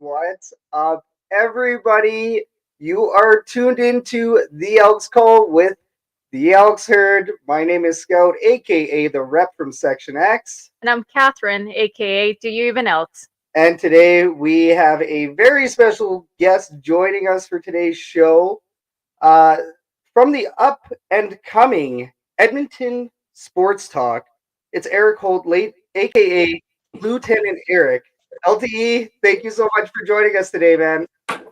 What's up, everybody? You are tuned into the Elks Call with the Elks Herd. My name is Scout, aka the rep from Section X. And I'm Catherine, aka Do You Even Elks? And today we have a very special guest joining us for today's show. Uh, from the up and coming Edmonton Sports Talk, it's Eric Holt, late, aka Lieutenant Eric. LTE, thank you so much for joining us today, man.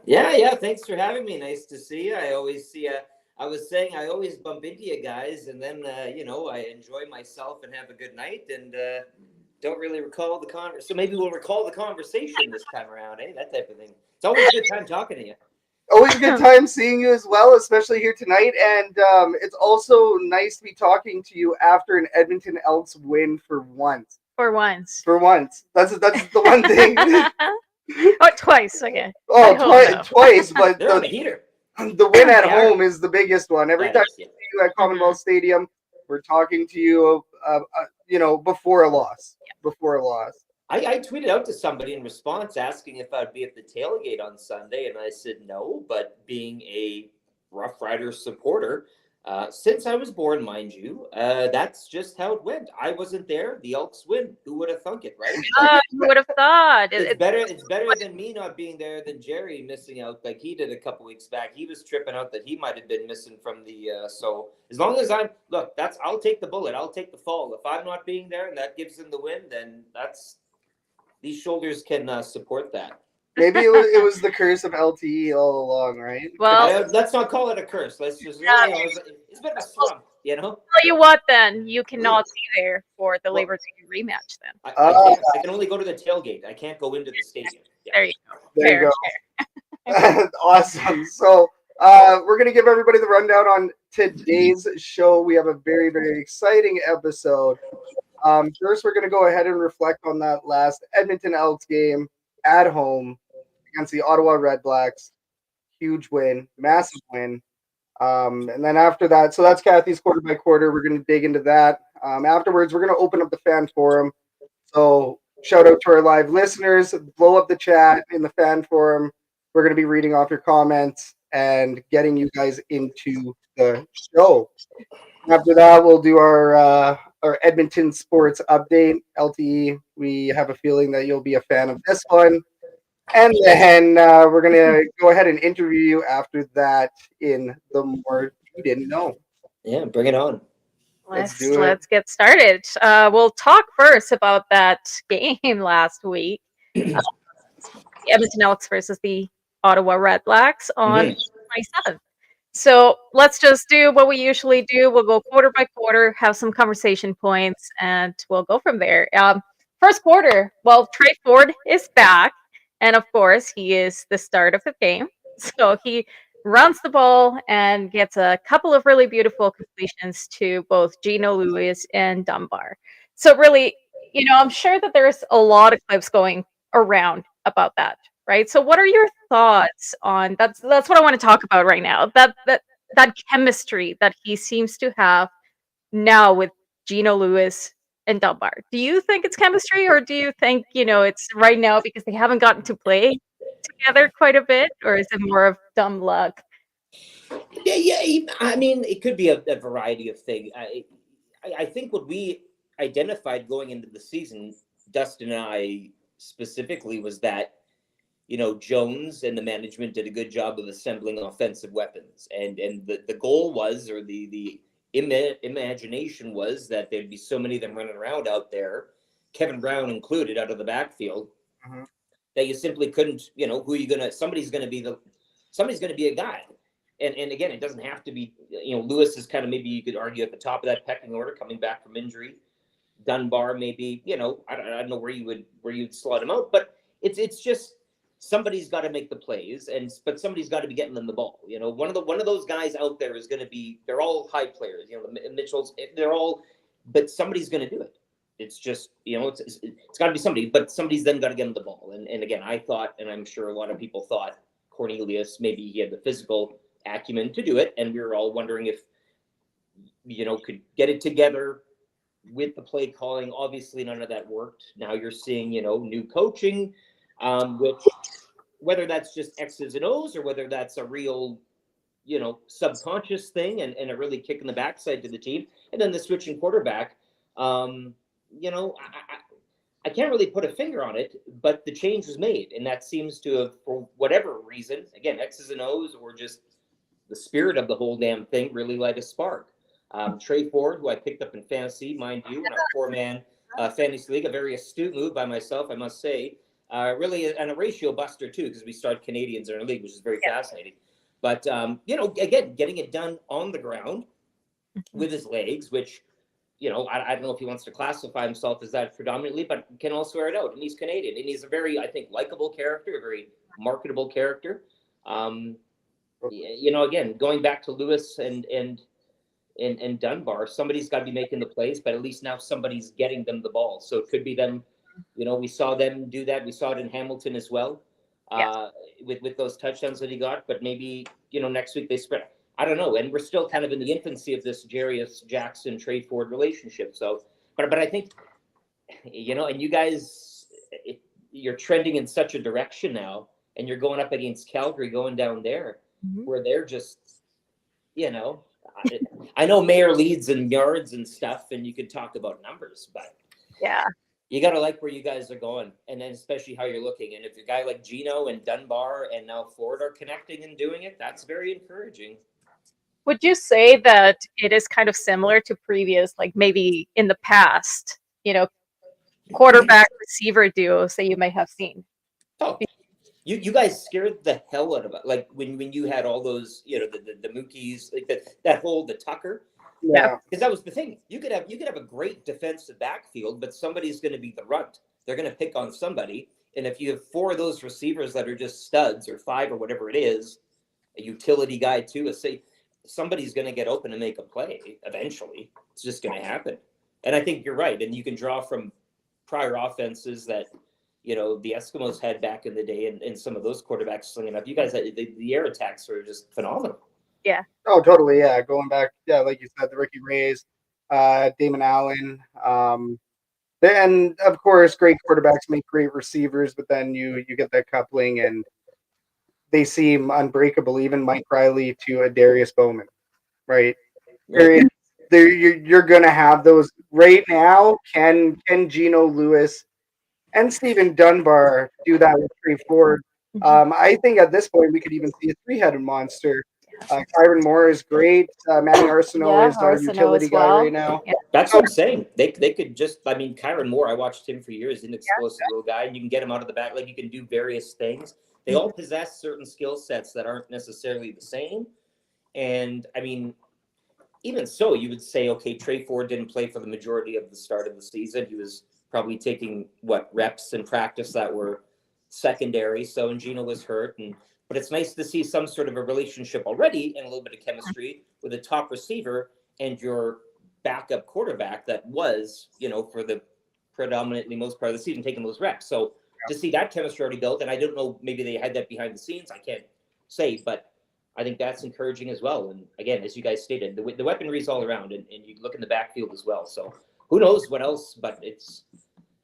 Yeah. Thanks for having me. Nice to see you. I always see you. I was saying I always bump into you guys, and then I enjoy myself and have a good night, and don't really recall the conversation. So maybe we'll recall the conversation this time around, eh? That type of thing. It's always a good time talking to you. Always a good time seeing you as well, especially here tonight. And it's also nice to be talking to you after an Edmonton Elks win for once. For once. For once. That's the one thing. Oh, twice again. Oh, twice, but They're on the heater. The win at home is the biggest one. Every time we see you at Commonwealth Stadium, we're talking to you, before a loss. Yeah. Before a loss. I tweeted out to somebody in response asking if I'd be at the tailgate on Sunday, and I said no, but being a Rough Riders supporter, since I was born, mind you, that's just how it went. I wasn't there. The Elks win. Who would have thunk it, right? Who would have thought? It's better than me not being there than Jerry missing out like he did a couple weeks back. He was tripping out that he might have been missing from the so as long as I'll take the bullet. I'll take the fall. If I'm not being there and that gives them the win, then these shoulders can support that. Maybe it was the curse of LTE all along, right? Well, let's not call it a curse. Let's just it's a bit of a slump, Tell you what, then you cannot be there for the Labor Day rematch. Then I can only go to the tailgate. I can't go into the stadium. Yeah. There you go. There you go. Awesome. So we're gonna give everybody the rundown on today's show. We have a very, very exciting episode. First, we're gonna go ahead and reflect on that last Edmonton Elks game at home against the Ottawa Redblacks. Huge win, massive win. And then after that, so that's Kathy's quarter by quarter. We're going to dig into that. Afterwards, we're going to open up the fan forum. So shout out to our live listeners. Blow up the chat in the fan forum. We're going to be reading off your comments and getting you guys into the show. After that, we'll do our Edmonton sports update. LTE, we have a feeling that you'll be a fan of this one. And then we're going to go ahead and interview you after that in the more you didn't know. Yeah, bring it on. Let's get started. We'll talk first about that game last week. Edmonton Elks versus the Ottawa Redblacks on 27th. So let's just do what we usually do. We'll go quarter by quarter, have some conversation points, and we'll go from there. First quarter, Trey Ford is back. And of course, he is the start of the game. So he runs the ball and gets a couple of really beautiful completions to both Gino Lewis and Dunbar. So really, I'm sure that there's a lot of clips going around about that, right? So what are your thoughts on that's what I want to talk about right now. That chemistry that he seems to have now with Gino Lewis and Dunbar. Do you think it's chemistry, or do you think it's right now because they haven't gotten to play together quite a bit, or is it more of dumb luck? Yeah. I mean, it could be a variety of things. I think what we identified going into the season, Dustin and I specifically, was that Jones and the management did a good job of assembling offensive weapons, and the goal was, or the imagination was, that there'd be so many of them running around out there, Kevin Brown included, out of the backfield, that you simply couldn't, somebody's gonna be a guy. And again, it doesn't have to be, Lewis is kind of, maybe you could argue, at the top of that pecking order coming back from injury. Dunbar maybe, I don't know where you'd slot him out, but it's just somebody's got to make the plays, but somebody's got to be getting them the ball. One of those guys out there is going to be. They're all high players. The Mitchells. They're all, but somebody's going to do it. It's just it's got to be somebody, but somebody's then got to get them the ball. And again, I thought, and I'm sure a lot of people thought, Cornelius, maybe he had the physical acumen to do it, and we were all wondering if could get it together with the play calling. Obviously, none of that worked. Now you're seeing new coaching, which whether that's just X's and O's or whether that's a real, subconscious thing and a really kick in the backside to the team. And then the switching quarterback, I can't really put a finger on it, but the change was made. And that seems to have, for whatever reason, again, X's and O's or just the spirit of the whole damn thing really light a spark. Trey Ford, who I picked up in fantasy, mind you, in our 4-man fantasy league, a very astute move by myself, I must say. Really, and a ratio buster, too, because we started Canadians in our league, which is very fascinating. But, again, getting it done on the ground with his legs, which, I don't know if he wants to classify himself as that predominantly, but can also air it out. And he's Canadian. And he's a very, I think, likable character, a very marketable character. Again, going back to Lewis and Dunbar, somebody's got to be making the plays, but at least now somebody's getting them the ball. So it could be them. We saw them do that. We saw it in Hamilton as well, with those touchdowns that he got. But maybe, next week they spread. I don't know. And we're still kind of in the infancy of this Jarius Jackson Trey Ford relationship. So, but I think, and you guys, you're trending in such a direction now, and you're going up against Calgary, going down there, where they're just, I know Mayor leads in yards and stuff, and you could talk about numbers, but you got to like where you guys are going, and then especially how you're looking. And if a guy like Gino and Dunbar and now Ford are connecting and doing it, that's very encouraging. Would you say that it is kind of similar to previous, like maybe in the past, quarterback receiver duos that you may have seen? Oh, you guys scared the hell out of it. Like when you had all those, the Mookies, like the Tucker. Yeah. Because that was the thing. You could have a great defensive backfield, but somebody's going to be the runt. They're going to pick on somebody. And if you have 4 of those receivers that are just studs, or 5 or whatever it is, a utility guy too, somebody's going to get open and make a play eventually. It's just going to happen. And I think you're right. And you can draw from prior offenses that, the Eskimos had back in the day, and some of those quarterbacks slinging up. You guys had the air attacks were just phenomenal. Yeah. Oh, totally. Yeah. Going back. Yeah. Like you said, the Ricky Rays, Damon Allen. Then, of course, great quarterbacks make great receivers, but then you get that coupling and they seem unbreakable. Even Mike Riley to a Darius Bowman, right? You're going to have those right now. Can Gino Lewis and Stephen Dunbar do that with Trey Ford? I think at this point we could even see a 3-headed monster. Kyron Moore is great. Manny Arsenault is our utility guy right now. Yeah. That's what I'm saying. They could just, Kyron Moore, I watched him for years, an explosive little guy, and you can get him out of the back. Like, you can do various things. They all possess certain skill sets that aren't necessarily the same. And, even so, you would say, okay, Trey Ford didn't play for the majority of the start of the season. He was probably taking, reps in practice that were secondary. So, and Gino was hurt. But it's nice to see some sort of a relationship already and a little bit of chemistry with a top receiver and your backup quarterback that was, for the predominantly most part of the season, taking those reps. So to see that chemistry already built, and I don't know, maybe they had that behind the scenes, I can't say, but I think that's encouraging as well. And again, as you guys stated, the weaponry is all around, and you look in the backfield as well. So who knows what else, but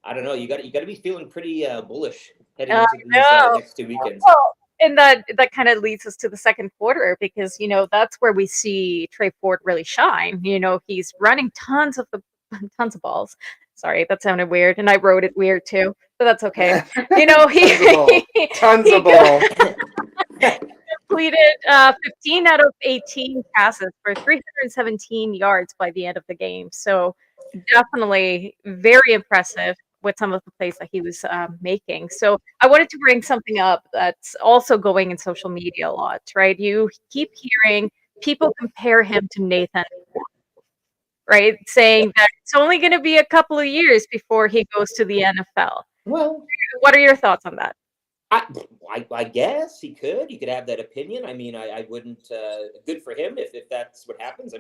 I don't know. You got to be feeling pretty bullish heading into these next 2 weekends. Well, and that kind of leads us to the second quarter, because that's where we see Trey Ford really shine. He's running tons of balls. Sorry, that sounded weird, and I wrote it weird too, but that's okay. Tons of ball. Completed 15 out of 18 passes for 317 yards by the end of the game. So definitely very impressive with some of the plays that he was making. So I wanted to bring something up that's also going in social media a lot, right? You keep hearing people compare him to Nathan, right? Saying that it's only going to be a couple of years before he goes to the NFL. Well, what are your thoughts on that? I guess he could have that opinion. I wouldn't, good for him if that's what happens.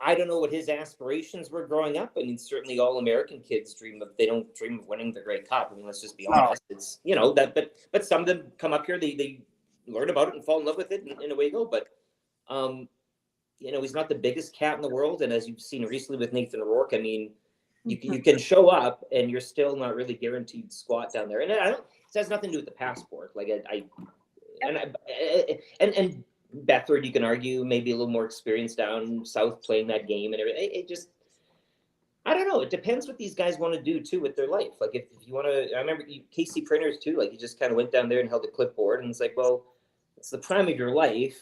I don't know what his aspirations were growing up. Certainly all American kids they don't dream of winning the Grey Cup. Let's just be honest. It's, that, but some of them come up here, they learn about it and fall in love with it, and away you go. But, he's not the biggest cat in the world. And as you've seen recently with Nathan O'Rourke, you can show up and you're still not really guaranteed squat down there. And has nothing to do with the passport. Like and Bethard, you can argue maybe a little more experience down south playing that game and everything. It just, I don't know. It depends what these guys want to do too with their life. Like if you want to, I remember Casey Printers too. Like he just kind of went down there and held a clipboard, and it's like, well, it's the prime of your life,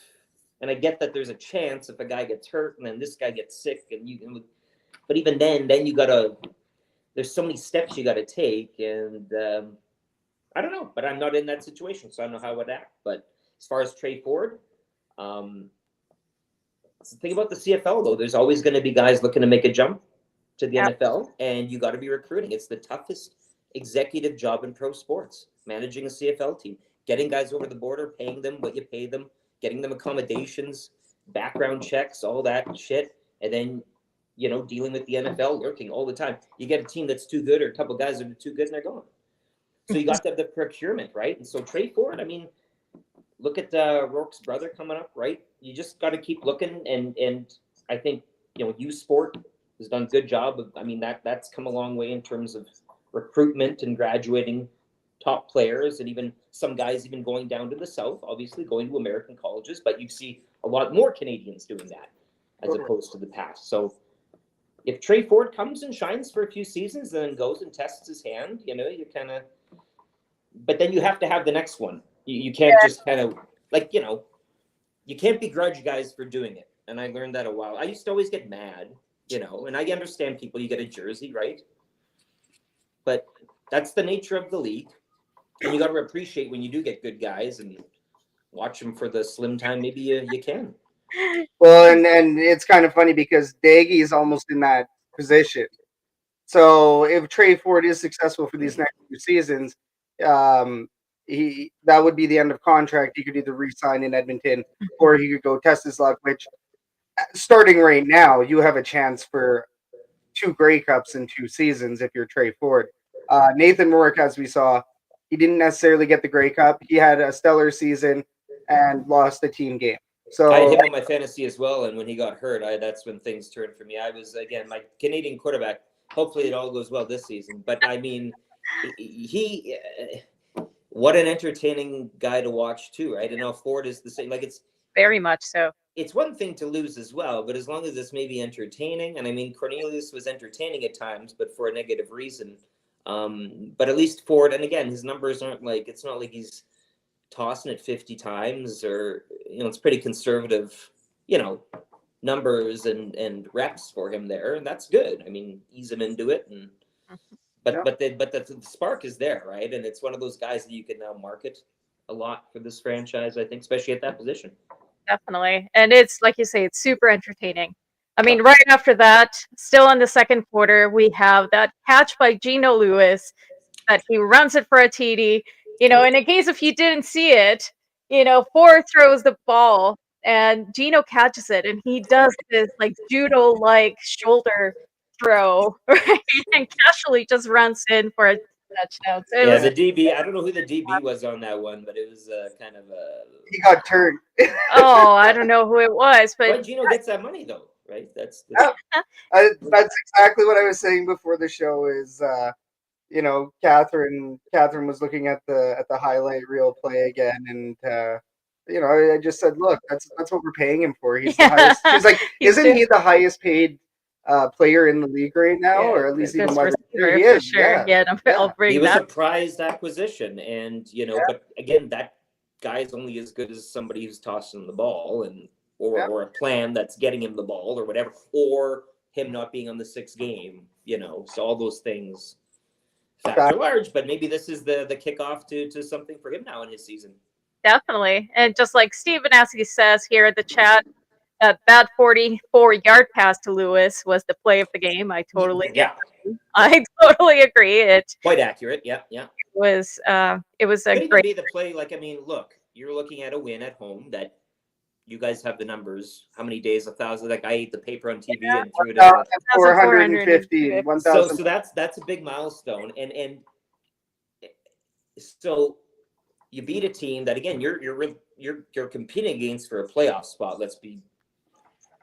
and I get that there's a chance if a guy gets hurt and then this guy gets sick, but even then you gotta. There's so many steps you got to take, and I don't know. But I'm not in that situation, so I don't know how I would act. But as far as Trey Ford, it's the thing about the CFL though. There's always going to be guys looking to make a jump to the NFL, and you got to be recruiting. It's the toughest executive job in pro sports, managing a CFL team, getting guys over the border, paying them what you pay them, getting them accommodations, background checks, all that shit, and then dealing with the NFL, working all the time. You get a team that's too good, or a couple of guys that are too good, and they're gone. So you got to have the procurement, right? And so Trey Ford, I mean, look at Rourke's brother coming up, right? You just got to keep looking, and I think U Sport has done a good job of. I mean, that's come a long way in terms of recruitment and graduating top players, and even some guys even going down to the south, obviously going to American colleges. But you see a lot more Canadians doing that as opposed to the past. So if Trey Ford comes and shines for a few seasons and then goes and tests his hand, you kind of. But then you have to have the next one. You can't just kind of you can't begrudge guys for doing it. And I learned that a while. I used to always get mad, and I understand people. You get a jersey, right? But that's the nature of the league, and you got to appreciate when you do get good guys and watch them for the slim time. Maybe you can. Well, and it's kind of funny because Daggy is almost in that position. So if Trey Ford is successful for these next few seasons, that would be the end of contract. He could either re-sign in Edmonton or he could go test his luck, which starting right now, you have a chance for 2 Grey Cups in 2 seasons if you're Trey Ford. Nathan Rourke, as we saw, he didn't necessarily get the Grey Cup. He had a stellar season and lost the team game. So I had him on my fantasy as well, and when he got hurt, that's when things turned for me. I was, again, my Canadian quarterback. Hopefully it all goes well this season. But, I mean, he what an entertaining guy to watch, too, right? And now Ford is the same. Like, it's very much so. It's one thing to lose as well, but as long as it's maybe entertaining, and I mean, Cornelius was entertaining at times, but for a negative reason. But at least Ford, and again, his numbers aren't like, it's not like he's tossing it 50 times or, it's pretty conservative, numbers and reps for him there. And that's good. I mean, ease him into it. And, but the spark is there, right? And it's one of those guys that you can now market a lot for this franchise, I think, especially at that position. Definitely. And it's, like you say, it's super entertaining. I mean, right after that, still in the second quarter, we have that catch by Geno Lewis that he runs it for a TD. And in case if you didn't see it, Ford throws the ball and Geno catches it, and he does this like judo-like shoulder throw, right? And casually just runs in for a touchdown. So the DB, I don't know who the DB was on that one, but it was kind of a... He got turned. I don't know who it was, but... Well, Geno gets that money, though, right? That's exactly what I was saying before the show is... Catherine was looking at the highlight reel play again, and I just said, look, that's what we're paying him for. He's the highest. She's like, isn't he the highest paid player in the league right now, or at least even more? He is, sure. I'll bring he was that. a prized acquisition, and but again, that guy is only as good as somebody who's tossing the ball, and or a plan that's getting him the ball or whatever, or him not being on the 6th game. So all those things factor large, but maybe this is the kickoff to something for him now in his season. Definitely. And just like Stephen Askey says here in the chat, that 44-yard pass to Lewis was the play of the game. I totally agree. It's quite accurate. Yeah. It was a Could great be the play. Like, I mean, look, you're looking at a win at home that you guys have the numbers. How many days? 1,000? Like, I ate the paper on TV and threw it out. 450. 1,000. So that's a big milestone, and so you beat a team that, again, you're competing against for a playoff spot. Let's be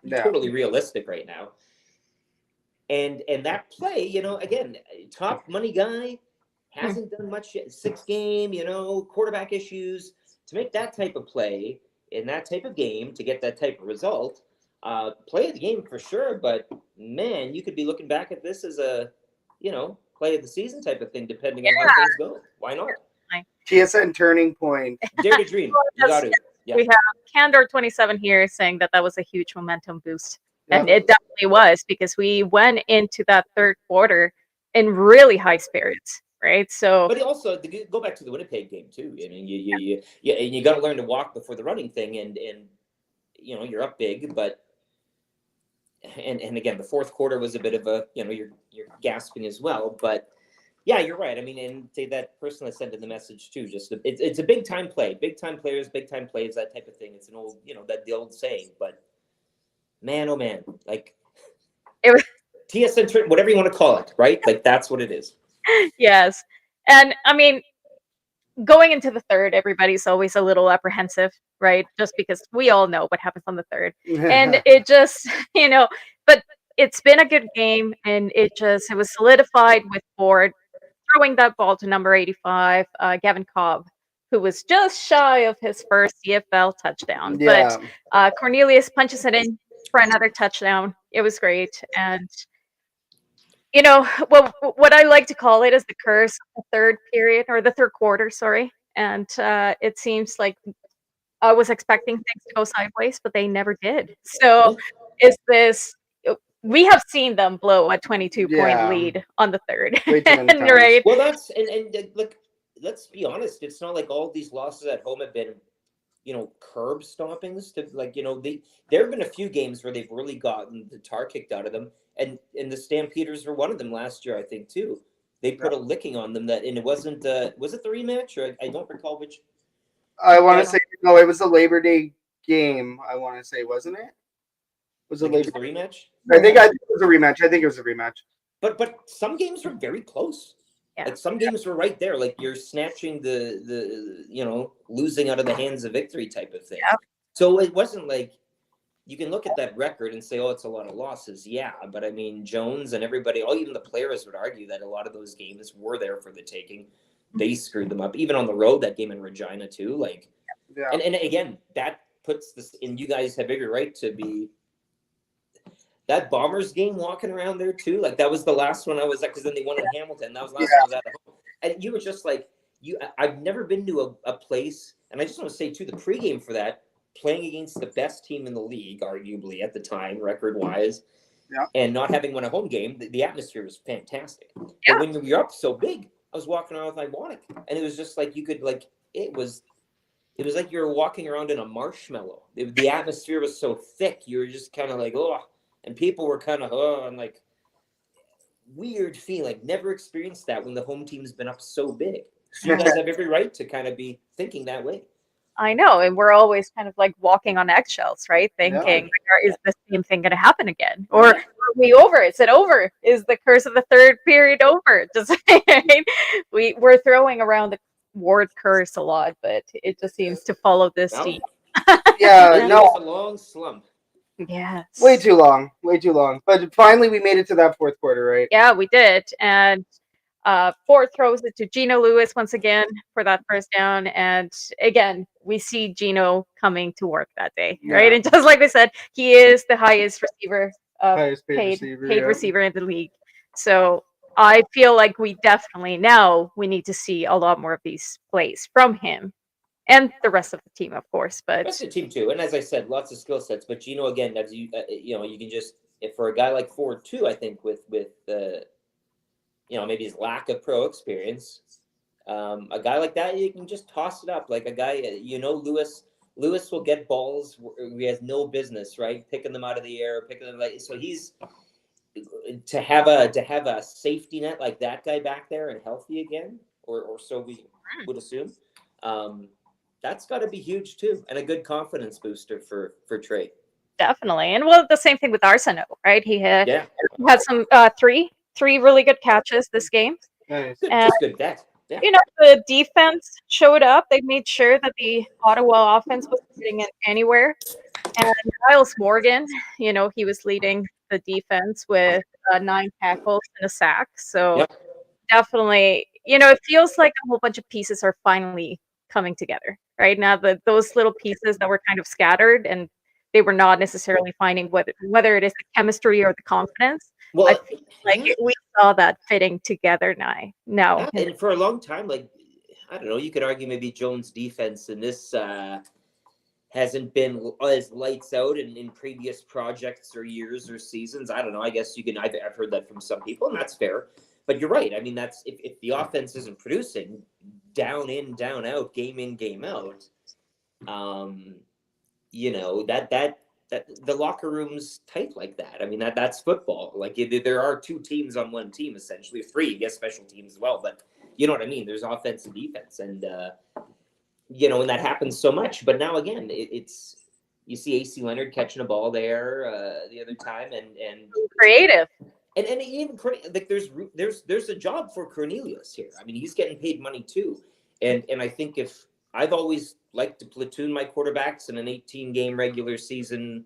totally realistic right now. And that play, again, top money guy, hasn't done much yet. 6-game, quarterback issues. To make that type of play in that type of game, to get that type of result, play of the game for sure. But man, you could be looking back at this as a, play of the season type of thing, depending on how things go. Why not? TSN turning point. Dare to dream. You got to. Yeah. We have Candor 27 here saying that was a huge momentum boost. And it definitely was, because we went into that third quarter in really high spirits, right? So, but also go back to the Winnipeg game too. I mean, you got to learn to walk before the running thing, and you're up big, but and again, the fourth quarter was a bit of a you're gasping as well, but yeah, you're right. I mean, and say that person that sent in the message too. Just it's a big time play, big time players, big time plays, that type of thing. It's an old the old saying, but. Man, oh man, like it was TSN, whatever you want to call it, right? Like that's what it is. Yes. And I mean, going into the third, everybody's always a little apprehensive, right? Just because we all know what happens on the third. And it just, but it's been a good game, and it was solidified with Ford throwing that ball to number 85, Gavin Cobb, who was just shy of his first CFL touchdown. Yeah. But Cornelius punches it in for another touchdown. It was great. And what I like to call it is the curse of the third period, or the third quarter, sorry. And it seems like I was expecting things to go sideways, but they never did. So we have seen them blow a 22-point lead on the third. Right? Well, and look, let's be honest. It's not like all these losses at home have been curb stompings. There have been a few games where they've really gotten the tar kicked out of them, and the Stampeders were one of them last year, I think, too. They put a licking on them, and it wasn't. Was it the rematch, or I don't recall which? I want to say no. It was the Labor Day game. I want to say, wasn't it? Was it the rematch? I think it was a rematch. But some games were very close. Yeah. Like some games were right there. Like you're snatching the losing out of the hands of victory type of thing. Yeah. So it wasn't like you can look at that record and say, oh, it's a lot of losses. Yeah. But I mean, Jones and everybody, even the players would argue that a lot of those games were there for the taking. They screwed them up. Even on the road, that game in Regina too. Like, and again, that puts this, and you guys have every right to be. That Bombers game walking around there too, like that was the last one I was at, because then they won in Hamilton. That was the last one I was at home. And you were just like, I've never been to a place, and I just want to say too, the pregame for that, playing against the best team in the league, arguably at the time, record-wise, and not having won a home game, the atmosphere was fantastic. Yeah. But when you're up so big, I was walking around with Ibonic, and it was just like you could it was like you were walking around in a marshmallow. The atmosphere was so thick, you were just kind of like, oh. And people were kind of, and like, weird feeling. Never experienced that when the home team's been up so big. So you guys have every right to kind of be thinking that way. I know. And we're always kind of like walking on eggshells, right? Thinking, is the same thing going to happen again? Or are we over? Is it over? Is the curse of the third period over? Just we're throwing around the Ward curse a lot, but it just seems to follow this team. Yeah, no. It's a long slump. Yes. Way too long. But finally, we made it to that fourth quarter, right? Yeah, we did. And Ford throws it to Gino Lewis once again for that first down. And again, we see Gino coming to work that day, right? And just like we said, he is the highest receiver, paid receiver in the league. So I feel like we definitely need to see a lot more of these plays from him. And the rest of the team, of course, but rest of the team too. And as I said, lots of skill sets. But Gino, again, as you you can just, if for a guy like Ford too, I think with maybe his lack of pro experience, a guy like that, you can just toss it up like a guy. Lewis will get balls where he has no business, right? Picking them out of the air, picking them so he's to have a safety net like that guy back there and healthy again, or so we would assume. That's got to be huge too, and a good confidence booster for Trey. Definitely, and the same thing with Arsenault, right? He had some three really good catches this game. Nice. Good bet. Yeah. The defense showed up. They made sure that the Ottawa offense was getting it anywhere. And Miles Morgan, he was leading the defense with 9 tackles and a sack. So definitely, it feels like a whole bunch of pieces are finally coming together right now. Those little pieces that were kind of scattered and they were not necessarily finding whether it is the chemistry or the confidence. Well, I feel like we saw that fitting together now. And for a long time, like, I don't know, you could argue maybe Jones' defense in this hasn't been as lights out in previous projects or years or seasons. I don't know. I guess you can. I've heard that from some people, and that's fair. But you're right. I mean, that's if the offense isn't producing, down in, down out, game in, game out. That the locker room's tight like that. I mean, that's football. Like there are two teams on one team, essentially three, I guess, special teams as well. But you know what I mean? There's offense and defense, and and that happens so much. But now again, it's you see AC Leonard catching a ball there the other time, and creative. And even like there's a job for Cornelius here. I mean, he's getting paid money too, and I think if I've always liked to platoon my quarterbacks in an 18-game regular season,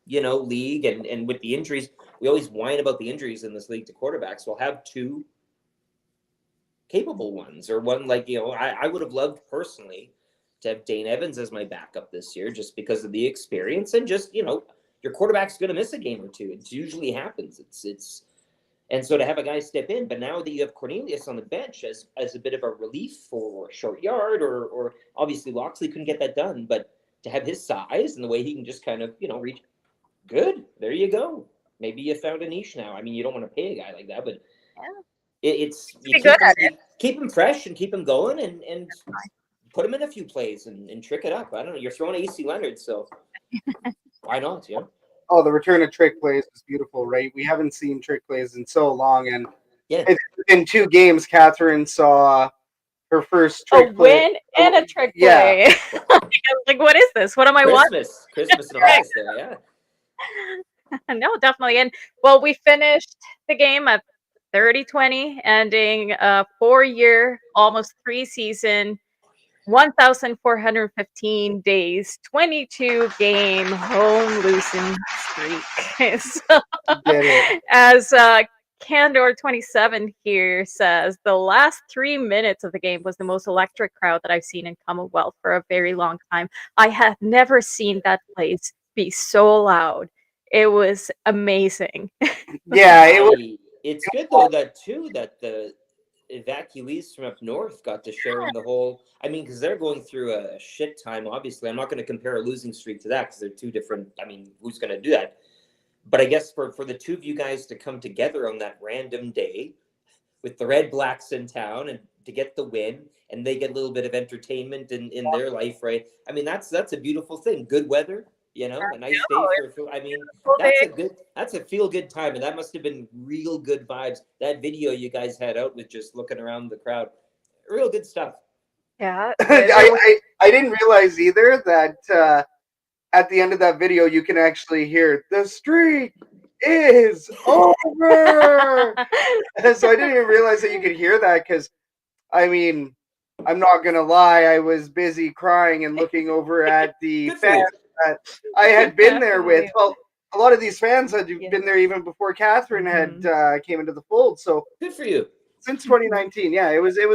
league, and with the injuries, we always whine about the injuries in this league to quarterbacks. We'll have two capable ones, or one I would have loved personally to have Dane Evans as my backup this year, just because of the experience and just your quarterback's going to miss a game or two. It usually happens. And so to have a guy step in, but now that you have Cornelius on the bench as a bit of a relief for a short yard, or obviously Loxley couldn't get that done, but to have his size and the way he can just kind of, reach, good. There you go. Maybe you found a niche now. I mean, you don't want to pay a guy like that, but keep him fresh and keep him going and put him in a few plays and trick it up. I don't know. You're throwing AC Leonard, so why not? Yeah. Oh, the return of trick plays is beautiful, right? We haven't seen trick plays in so long, and in 2 games, Catherine saw her first trick play. Win and a trick play. Yeah. Like, what is this? What am I watching? Christmas and August there, yeah. No, definitely. And well, we finished the game at 30-20, ending a 4-year, almost 3-season, 1,415 days, 22-game home losing streak. So, as Candor 27 here says, the last 3 minutes of the game was the most electric crowd that I've seen in Commonwealth for a very long time. I have never seen that place be so loud. It was amazing. Yeah, it's good though that the evacuees from up north got to share in the whole. I mean, because they're going through a shit time. Obviously, I'm not going to compare a losing streak to that because they're two different. I mean, who's going to do that? But I guess for the two of you guys to come together on that random day with the Redblacks in town and to get the win, and they get a little bit of entertainment in their life, right? I mean, that's a beautiful thing. Good weather, a nice day for. I mean, that's a feel good time, and that must have been real good vibes. That video you guys had out with just looking around the crowd, real good stuff. Yeah, I didn't realize either that at the end of that video you can actually hear the streak is over. So I didn't even realize that you could hear that because, I mean, I'm not gonna lie, I was busy crying and looking over at the fans that I had been there with. Well, a lot of these fans had been there even before Catherine had came into the fold. So good for you. Since 2019, yeah, it was a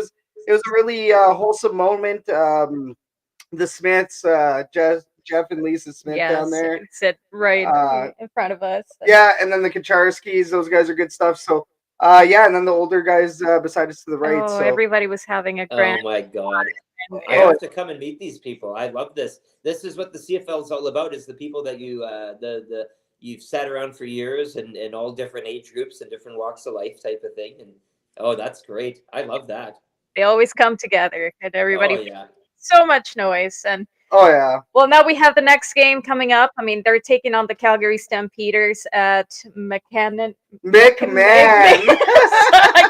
really wholesome moment. The Smiths, Jeff and Lisa Smith down there, sit right in front of us. Yeah, and then the Kacharskis, those guys are good stuff. So, and then the older guys beside us to the right. Oh, so everybody was having a grand. Oh my God. I have to come and meet these people. I love this. This is what the CFL is all about, is the people that you've sat around for years and all different age groups and different walks of life type of thing. And that's great. I love that. They always come together and everybody makes so much noise. And well, now we have the next game coming up. I mean, they're taking on the Calgary Stampeders at McMahon. I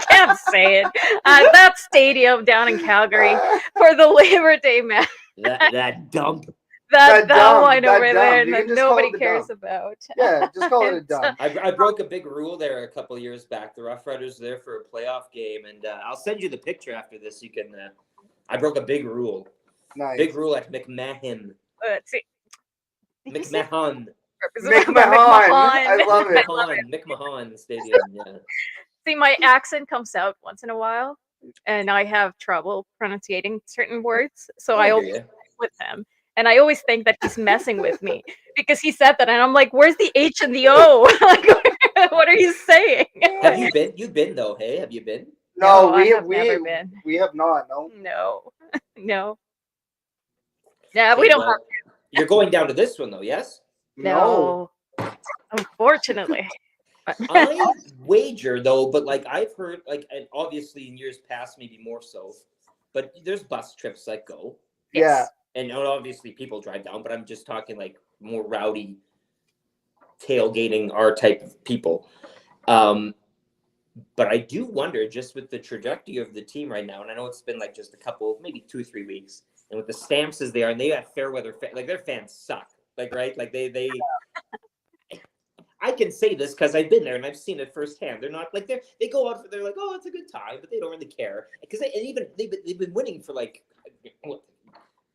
can't say it. That stadium down in Calgary for the Labor Day match. That dump. That one over there that nobody cares about. Yeah, just call it a dump. I broke a big rule there a couple of years back. The Rough Riders were there for a playoff game, and I'll send you the picture after this. You can. I broke a big rule. Nice. Big rule at McMahon. Let's see. McMahon. I love it. McMahon Stadium. Yeah. See, my accent comes out once in a while. and I have trouble pronunciating certain words, so I I hear always you. with him. And I always think that he's messing with me because he said that, and I'm like, "Where's the H and the O? Like, what are you saying?" Have you been? You've been though. Hey, have you been? No, I we have never been. we have not. No. No, no. Yeah, we Okay, don't well, you're going down to this one though, yes? No. No, unfortunately. I wager though, but like I've heard, like, and obviously in years past, maybe more so, but there's bus trips that go, Yeah. and obviously people drive down, but I'm just talking like more rowdy tailgating, our type of people. But I do wonder, just with the trajectory of the team right now, and I know it's been like just a couple, maybe 2 or 3 weeks, and with the Stamps as they are, and they have fair weather, like their fans suck, like, right, like they. I can say this because I've been there and I've seen it firsthand. They're not like they go out for, they're like, oh, it's a good time, but they don't really care because they've been winning for like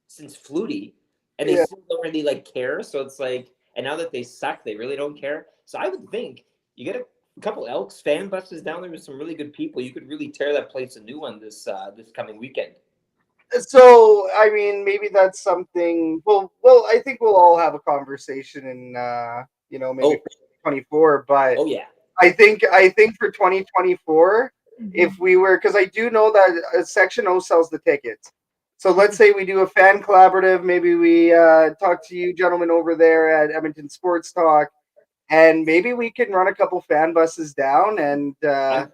since Flutie, and they still don't really like care. So it's like, and now that they suck, they really don't care. So I would think you get a couple Elks fan buses down there with some really good people, you could really tear that place a new one this coming weekend. So I mean, maybe that's something. Well, I think we'll all have a conversation in maybe 2024. But Oh yeah, I think for 2024, if we were, because I do know that Section O sells the tickets. So let's say we do a fan collaborative. Maybe we talk to you gentlemen over there at Edmonton Sports Talk, and maybe we can run a couple fan buses down. And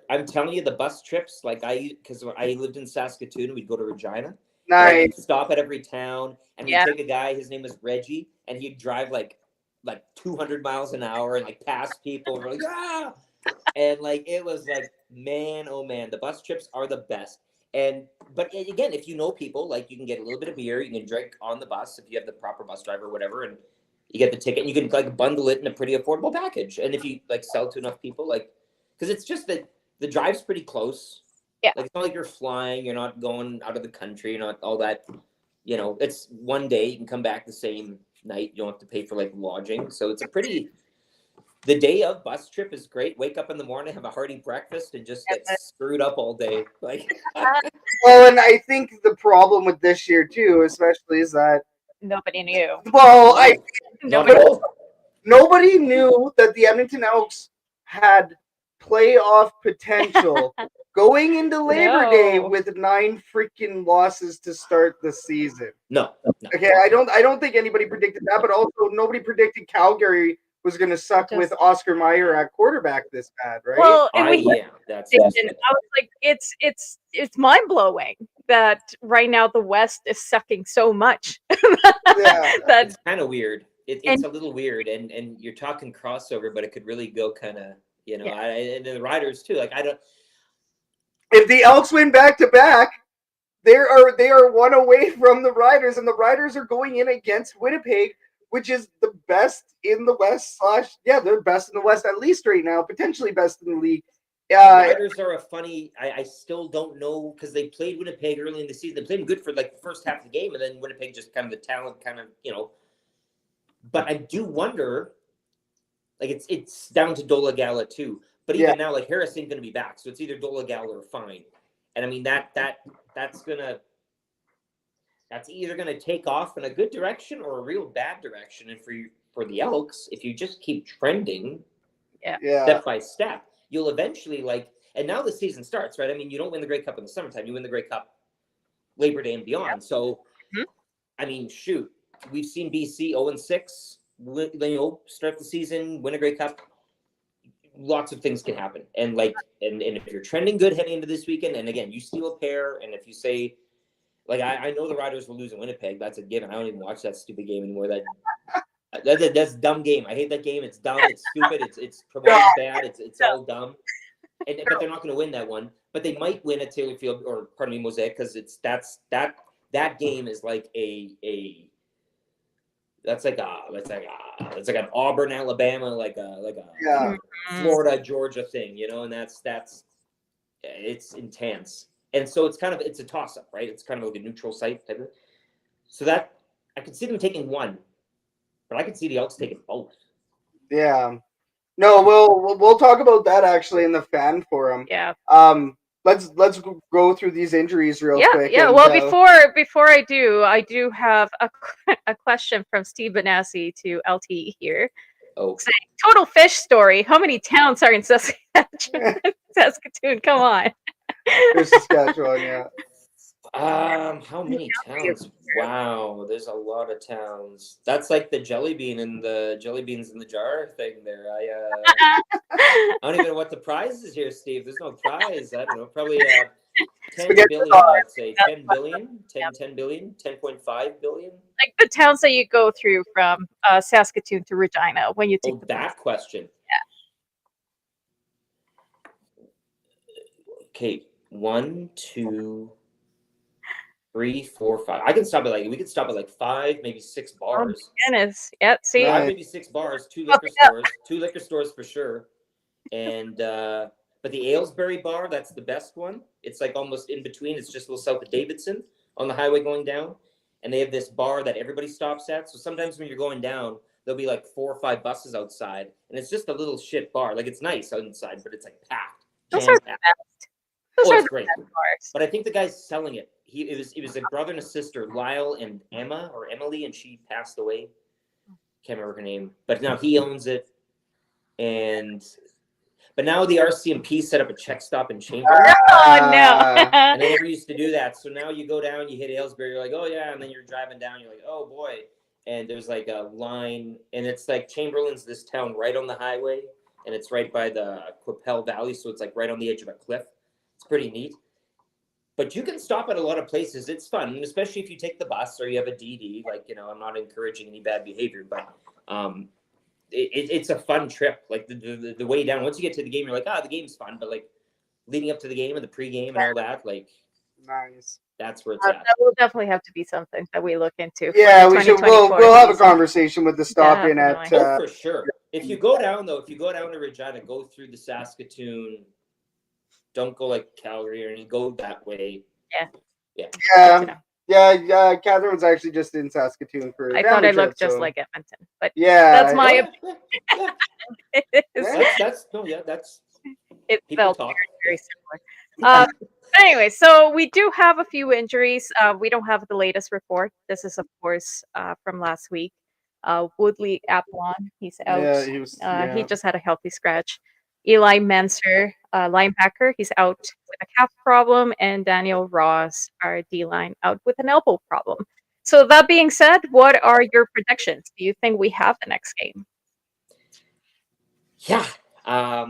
I'm telling you, the bus trips, like because when I lived in Saskatoon, we'd go to Regina. nice. We'd stop at every town, and we'd take a guy. His name was Reggie, and he'd drive like 200 miles an hour and like pass people. We're like, ah! And like it was like, man, oh man, the bus trips are the best. But again, if you know people, like you can get a little bit of beer, you can drink on the bus if you have the proper bus driver or whatever, and you get the ticket, and you can like bundle it in a pretty affordable package. And if you like sell to enough people, like, because it's just that the drive's pretty close. Yeah. Like it's not like you're flying, you're not going out of the country, you're not all that. It's one day, you can come back the same night. You don't have to pay for like lodging. So it's the day of bus trip is great. Wake up in the morning, have a hearty breakfast, and just get screwed up all day. Like, Well, and I think the problem with this year too, especially, is that Nobody knew. well, not at all. nobody knew that the Edmonton Elks had playoff potential going into Labor Day with 9 freaking losses to start the season. No. Okay, I don't think anybody predicted that, but also nobody predicted Calgary was going to suck with Oscar Meyer at quarterback this bad, right? Well, and that's. I was like, it's mind blowing that right now the West is sucking so much. It's kind of weird. It's a little weird, and you're talking crossover, but it could really go kind of, and the Riders too. Like I don't. If the Elks win back to back, they are one away from the Riders, and the Riders are going in against Winnipeg, which is the best in the West. They're best in the West at least right now, potentially best in the league. The Riders are a funny. I still don't know because they played Winnipeg early in the season. They played them good for like the first half of the game, and then Winnipeg just kind of the talent But I do wonder, like it's down to Dolagala too. But even now, like Harris ain't going to be back, so it's either Dolagala or Fine. And I mean that's either gonna take off in a good direction or a real bad direction. And for the Elks, if you just keep trending, step by step, you'll eventually and now the season starts, right? I mean, you don't win the Grey Cup in the summertime; you win the Grey Cup Labor Day and beyond. Yeah. So, I mean, shoot, we've seen BC 0-6, start the season, win a Grey Cup. Lots of things can happen, and if you're trending good heading into this weekend, and again, you steal a pair, and if you say, like, I know the Riders will lose in Winnipeg, that's a given. I don't even watch that stupid game anymore. That's a dumb game. I hate that game. It's dumb. It's stupid. It's promoted bad. It's all dumb. But they're not going to win that one. But they might win at Taylor Field, or pardon me, Mosaic, because that game is like it's like an Auburn, Alabama, like a Florida, Georgia thing, and that's it's intense. And so it's a toss up, right? It's kind of like a neutral site type of. So that I could see them taking one, but I could see the Elks taking both. Yeah. No, we'll talk about that actually in the fan forum. Yeah. let's go through these injuries real quick. Yeah. And, Well, before I do have a question from Steve Benassi to LTE here. Oh, Saying, total fish story. How many towns are in Saskatoon? Come on. There's Saskatchewan, yeah. How many towns? Wow, there's a lot of towns. That's like the jelly beans in the jar thing there. I don't even know what the prize is here, Steve. There's no prize. I don't know. Probably 10 billion, I'd say. 10 billion? 10 billion? 10.5 billion? Like the towns that you go through from Saskatoon to Regina when you take that question. Yeah. Okay, 1, 2, 3, 4, 5. We could stop at like 5, maybe 6 bars. Oh, goodness. Yeah, see? 5, maybe 6 bars, 2 liquor stores for sure. And but the Aylesbury bar, that's the best one. It's like almost in between. It's just a little south of Davidson on the highway going down. And they have this bar that everybody stops at. So sometimes when you're going down, there'll be like 4 or 5 buses outside. And it's just a little shit bar. Like it's nice inside, but it's like packed. Those are the best. Those are the best bars. But I think the guy's selling it. It was a brother and a sister, Lyle and Emily, and she passed away. Can't remember her name. But now he owns it. But now the RCMP set up a check stop in Chamberlain. Oh, no. And they never used to do that. So now you go down, you hit Aylesbury, you're like, oh, yeah. And then you're driving down, you're like, oh, boy. And there's like a line. And it's like Chamberlain's this town right on the highway. And it's right by the Qu'Appelle Valley. So it's like right on the edge of a cliff. It's pretty neat. But you can stop at a lot of places. It's fun, and especially if you take the bus or you have a DD. Like, I'm not encouraging any bad behavior, but it's a fun trip. Like the way down. Once you get to the game, you're like, the game's fun. But like leading up to the game and the pregame and all that, like, nice. That's where it's at. That will definitely have to be something that we look into. Yeah, we should. We'll have a conversation with the stop-in at. For sure. If you go down to Regina, go through the Saskatoon. Don't go like Calgary or anything. Go that way. Yeah. Catherine's actually just in Saskatoon for. I thought I looked just like Edmonton, but that's my opinion. That's. It felt very similar. Anyway, so we do have a few injuries. We don't have the latest report. This is, of course, from last week. Woodley Aplon, he's out. Yeah, he just had a healthy scratch. Eli Menser, linebacker, he's out with a calf problem, and Daniel Ross, our D-line, out with an elbow problem. So that being said, what are your predictions? Do you think we have the next game? Yeah. I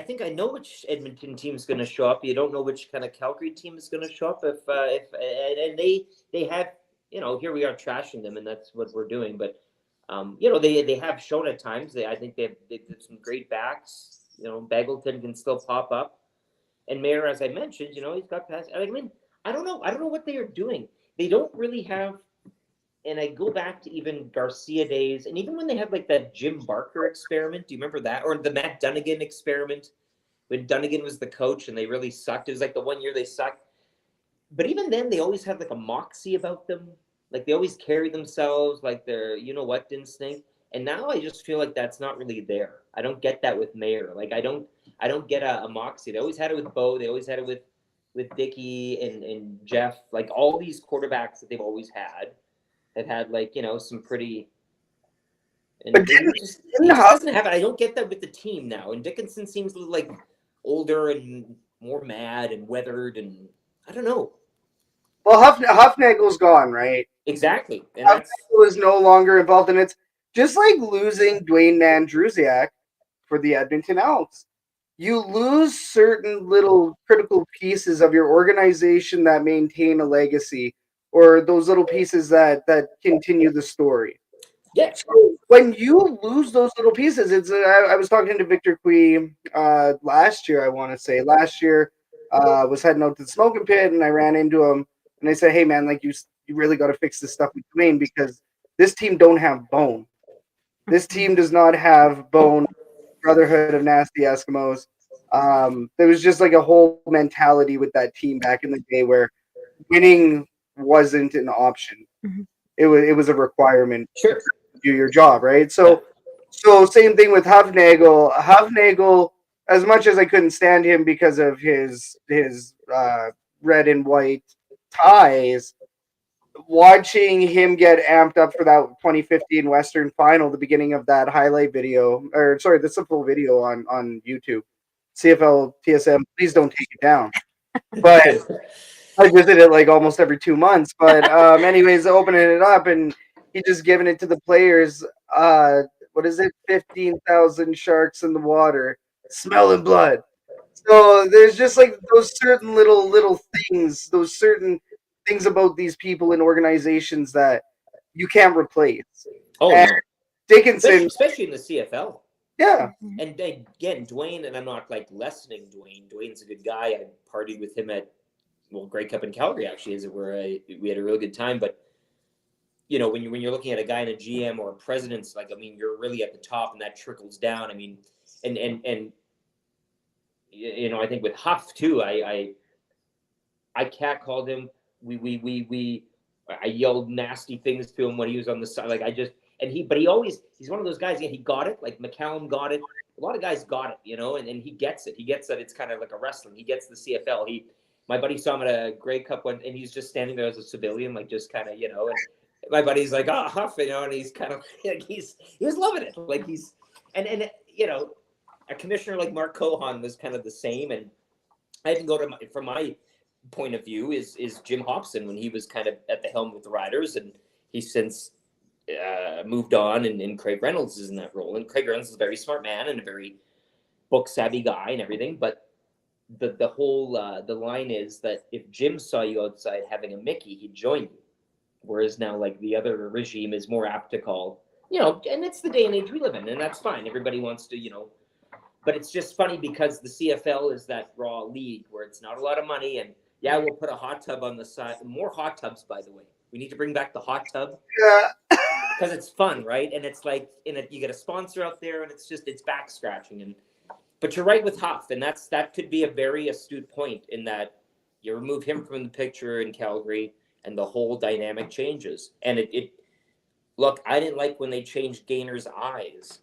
think I know which Edmonton team is going to show up. You don't know which kind of Calgary team is going to show up. If they have, here we are trashing them, and that's what we're doing. But they have shown at times. I think they have some great backs. Bagleton can still pop up, and Mayer, as I mentioned, he's got pass. I mean, I don't know what they are doing. They don't really have. And I go back to even Garcia days, and even when they had like that Jim Barker experiment, do you remember that? Or the Matt Dunnigan experiment when Dunnigan was the coach and they really sucked. It was like the one year they sucked. But even then, they always had like a moxie about them. Like they always carry themselves like they're, what instinct. And now I just feel like that's not really there. I don't get that with Mayer. Like I don't get a moxie. They always had it with Bo. They always had it with Dickey and Jeff. Like all these quarterbacks that they've always had. Have had like some pretty. And but doesn't have it. I don't get that with the team now. And Dickinson seems a little like older and more mad and weathered, and I don't know. Well, Huffnagel's gone, right? Exactly. And Huffnagel is no longer involved, and it's just like losing Dwayne Mandrusiak for the Edmonton Elks. You lose certain little critical pieces of your organization that maintain a legacy. Or those little pieces that continue the story. Yeah. So when you lose those little pieces, it's. I was talking to Victor Cui last year. I want to say last year was heading out to the smoking pit, and I ran into him, and I said, "Hey man, like you really got to fix this stuff with Dwayne because this team don't have bone. This team does not have bone. Brotherhood of Nasty Eskimos. There was just like a whole mentality with that team back in the day where winning wasn't an option. Mm-hmm. It was a requirement to do your job, right? So same thing with Huffnagel. Huffnagel as much as I couldn't stand him because of his red and white ties, watching him get amped up for that 2015 Western final, the beginning of that highlight video, or sorry, that's a full video on YouTube. CFL TSM, please don't take it down. But I visit it like almost every 2 months. But anyways, opening it up and he just giving it to the players. What is it? 15,000 sharks in the water, smelling blood. So there's just like those certain little things, those certain things about these people and organizations that you can't replace. Oh, and no. Dickinson, Especially in the CFL. yeah. And again, Dwayne, and I'm not like lessening Dwayne. Dwayne's a good guy. I partied with him at Grey Cup in Calgary, actually, as it were. We had a really good time. But when you're looking at a guy in a GM or a president's, like, I mean, you're really at the top, and that trickles down. I mean, and I think with Huff too, I catcalled him. I yelled nasty things to him when he was on the side. Like he's one of those guys. Yeah, he got it. Like McCallum got it. A lot of guys got it, and he gets it. He gets that it's kind of like a wrestling. He gets the CFL. My buddy saw him at a Grey Cup one, and he's just standing there as a civilian, like just kind of, and my buddy's like, oh, Huff, and he's kind of like he was loving it. Like and a commissioner like Mark Cohan was kind of the same. And I even go to from my point of view is Jim Hobson, when he was kind of at the helm with the Riders, and he's since moved on, and Craig Reynolds is in that role. And Craig Reynolds is a very smart man and a very book savvy guy and everything. But the whole the line is that if Jim saw you outside having a Mickey, he'd join you. Whereas now, like, the other regime is more apt to call, and it's the day and age we live in, and that's fine. Everybody wants to, but it's just funny because the CFL is that raw league where it's not a lot of money, and yeah, we'll put a hot tub on the side. More hot tubs, by the way. We need to bring back the hot tub. Yeah. Because it's fun, right? And it's like, you get a sponsor out there, and it's back scratching. But you're right with Huff, and that could be a very astute point in that you remove him from the picture in Calgary, and the whole dynamic changes. And look, I didn't like when they changed Gainer's eyes.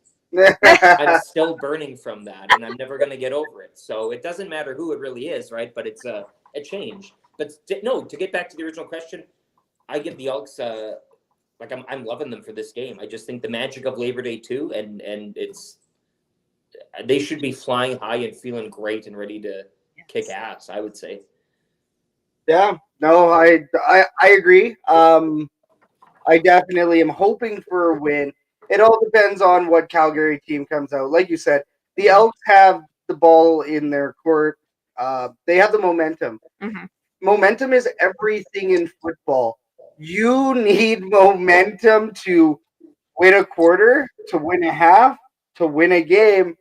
I'm still burning from that, and I'm never going to get over it. So it doesn't matter who it really is, right? But it's a change. But to get back to the original question, I give the Elks I'm loving them for this game. I just think the magic of Labor Day too, and they should be flying high and feeling great and ready to kick ass, I would say. Yeah, no, I agree. I definitely am hoping for a win. It all depends on what Calgary team comes out. Like you said, the Elks have the ball in their court. They have the momentum. Mm-hmm. Momentum is everything in football. You need momentum to win a quarter, to win a half, to win a game,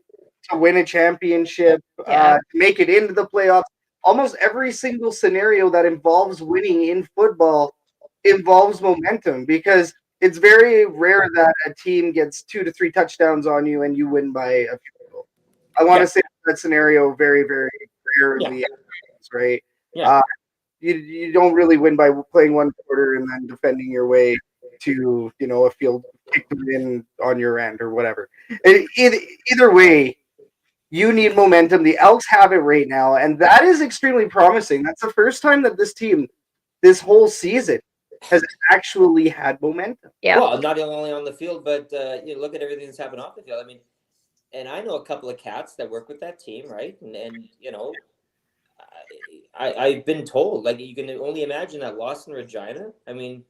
to win a championship, to make it into the playoffs. Almost every single scenario that involves winning in football involves momentum, because it's very rare that a team gets 2 to 3 touchdowns on you and you win by a field goal. I want to say that scenario very, very rarely happens, right? Yeah. You don't really win by playing one quarter and then defending your way to a field kick to win on your end or whatever. Either way, you need momentum. The Elks have it right now, and that is extremely promising. That's the first time that this team, this whole season, has actually had momentum. Yeah. Well, not only on the field, but look at everything that's happened off the field. I mean, and I know a couple of cats that work with that team, right? And I've been told, like, you can only imagine that loss in Regina. I mean,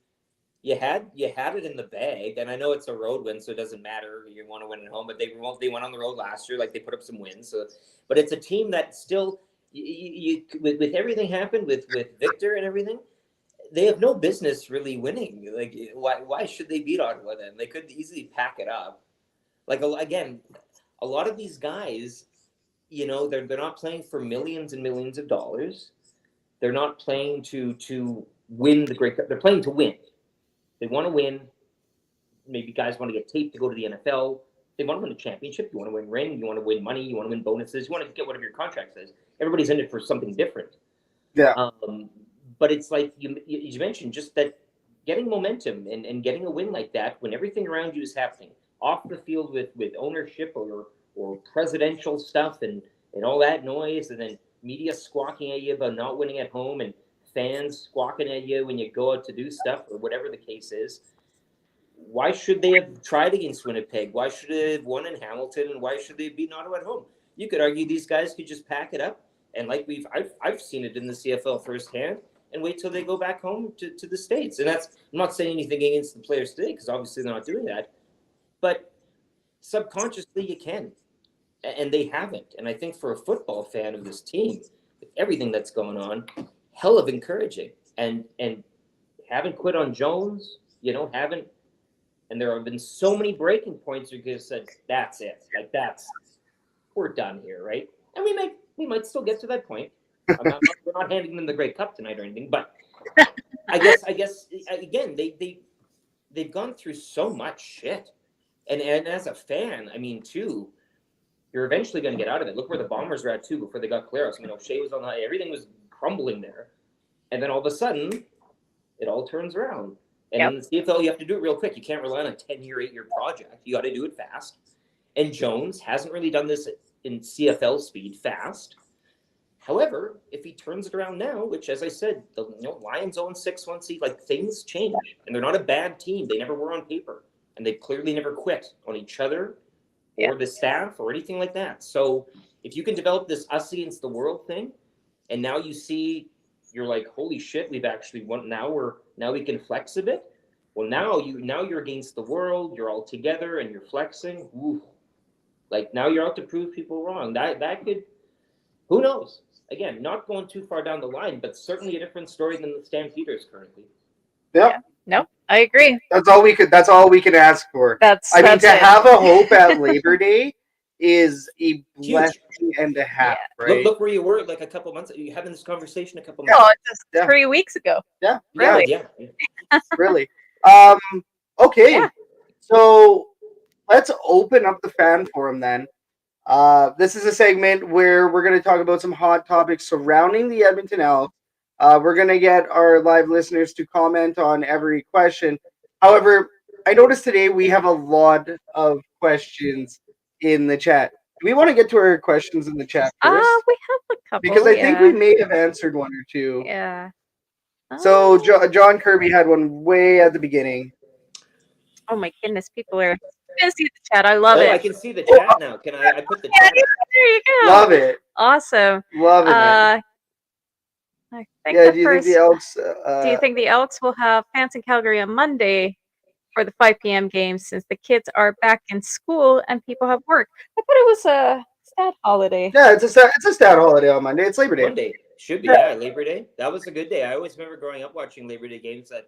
you had it in the bag, and I know it's a road win, so it doesn't matter. You want to win at home, but they went on the road last year, like they put up some wins. So, but it's a team that still, with everything happened with Victor and everything, they have no business really winning. Like, why should they beat Ottawa then? They could easily pack it up. Like, again, a lot of these guys, they're not playing for millions and millions of dollars. They're not playing to win the Grey Cup. They're playing to win. They want to win. Maybe guys want to get taped to go to the NFL. They want to win a championship. You want to win ring. You want to win money. You want to win bonuses. You want to get whatever your contract says. Everybody's in it for something different. Yeah. But it's like you mentioned, just that getting momentum and getting a win like that when everything around you is happening off the field with ownership or presidential stuff and and all that noise, and then media squawking at you about not winning at home, and fans squawking at you when you go out to do stuff, or whatever the case is. Why should they have tried against Winnipeg? Why should they have won in Hamilton? And why should they beat Ottawa at home? You could argue these guys could just pack it up, and like I've seen it in the CFL firsthand, and wait till they go back home to the States. And that's, I'm not saying anything against the players today, because obviously they're not doing that, but subconsciously you can, and they haven't. And I think for a football fan of this team, with everything that's going on, hell of encouraging, and haven't quit on Jones, haven't. And there have been so many breaking points where you just said, that's it. Like, we're done here, right? And we might still get to that point. We're not handing them the Grey Cup tonight or anything, but I guess again, they've gone through so much shit. And as a fan, I mean, too, you're eventually going to get out of it. Look where the Bombers were at, too, before they got Claros. Shea was on the, everything was crumbling there. And then all of a sudden, it all turns around. And in the CFL, you have to do it real quick. You can't rely on a 10-year, 8-year project. You got to do it fast. And Jones hasn't really done this in CFL speed fast. However, if he turns it around now, which, as I said, the Lions 0-6 1 seed, like, things change. And they're not a bad team. They never were on paper. And they clearly never quit on each other or the staff or anything like that. So if you can develop this us against the world thing, and now you see, you're like, holy shit, we've actually won. Now we can flex a bit. Well, now you're against the world. You're all together and you're flexing. Ooh. Like, now you're out to prove people wrong. That could, who knows? Again, not going too far down the line, but certainly a different story than the Stampeders currently. Yep. Yeah. No, I agree. That's all we could ask for. I mean, to have a hope at Labor Day is a blessing and a half, right? Look where you were like a couple months. You having this conversation a couple months. No, just 3 weeks ago. Yeah, really. Yeah. Really. Okay. So let's open up the fan forum then. This is a segment where we're going to talk about some hot topics surrounding the Edmonton Elks. We're going to get our live listeners to comment on every question. However, I noticed today we have a lot of questions in the chat. Do we want to get to our questions in the chat first? We have a couple. Because I think we may have answered one or two. Yeah. So John Kirby had one way at the beginning. Oh my goodness, people are going to see the chat. I love it. I can see the chat now. Can I put the chat? There you go. Love it. Awesome. Love it. I think Do you think the Elks? Do you think the Elks will have fans in Calgary on Monday for the 5 p.m. game, since the kids are back in school and people have work? I thought it was a stat holiday. Yeah, it's a stat holiday on Monday. It's Labor Day. Monday. Should be, Labor Day. That was a good day. I always remember growing up watching Labor Day games at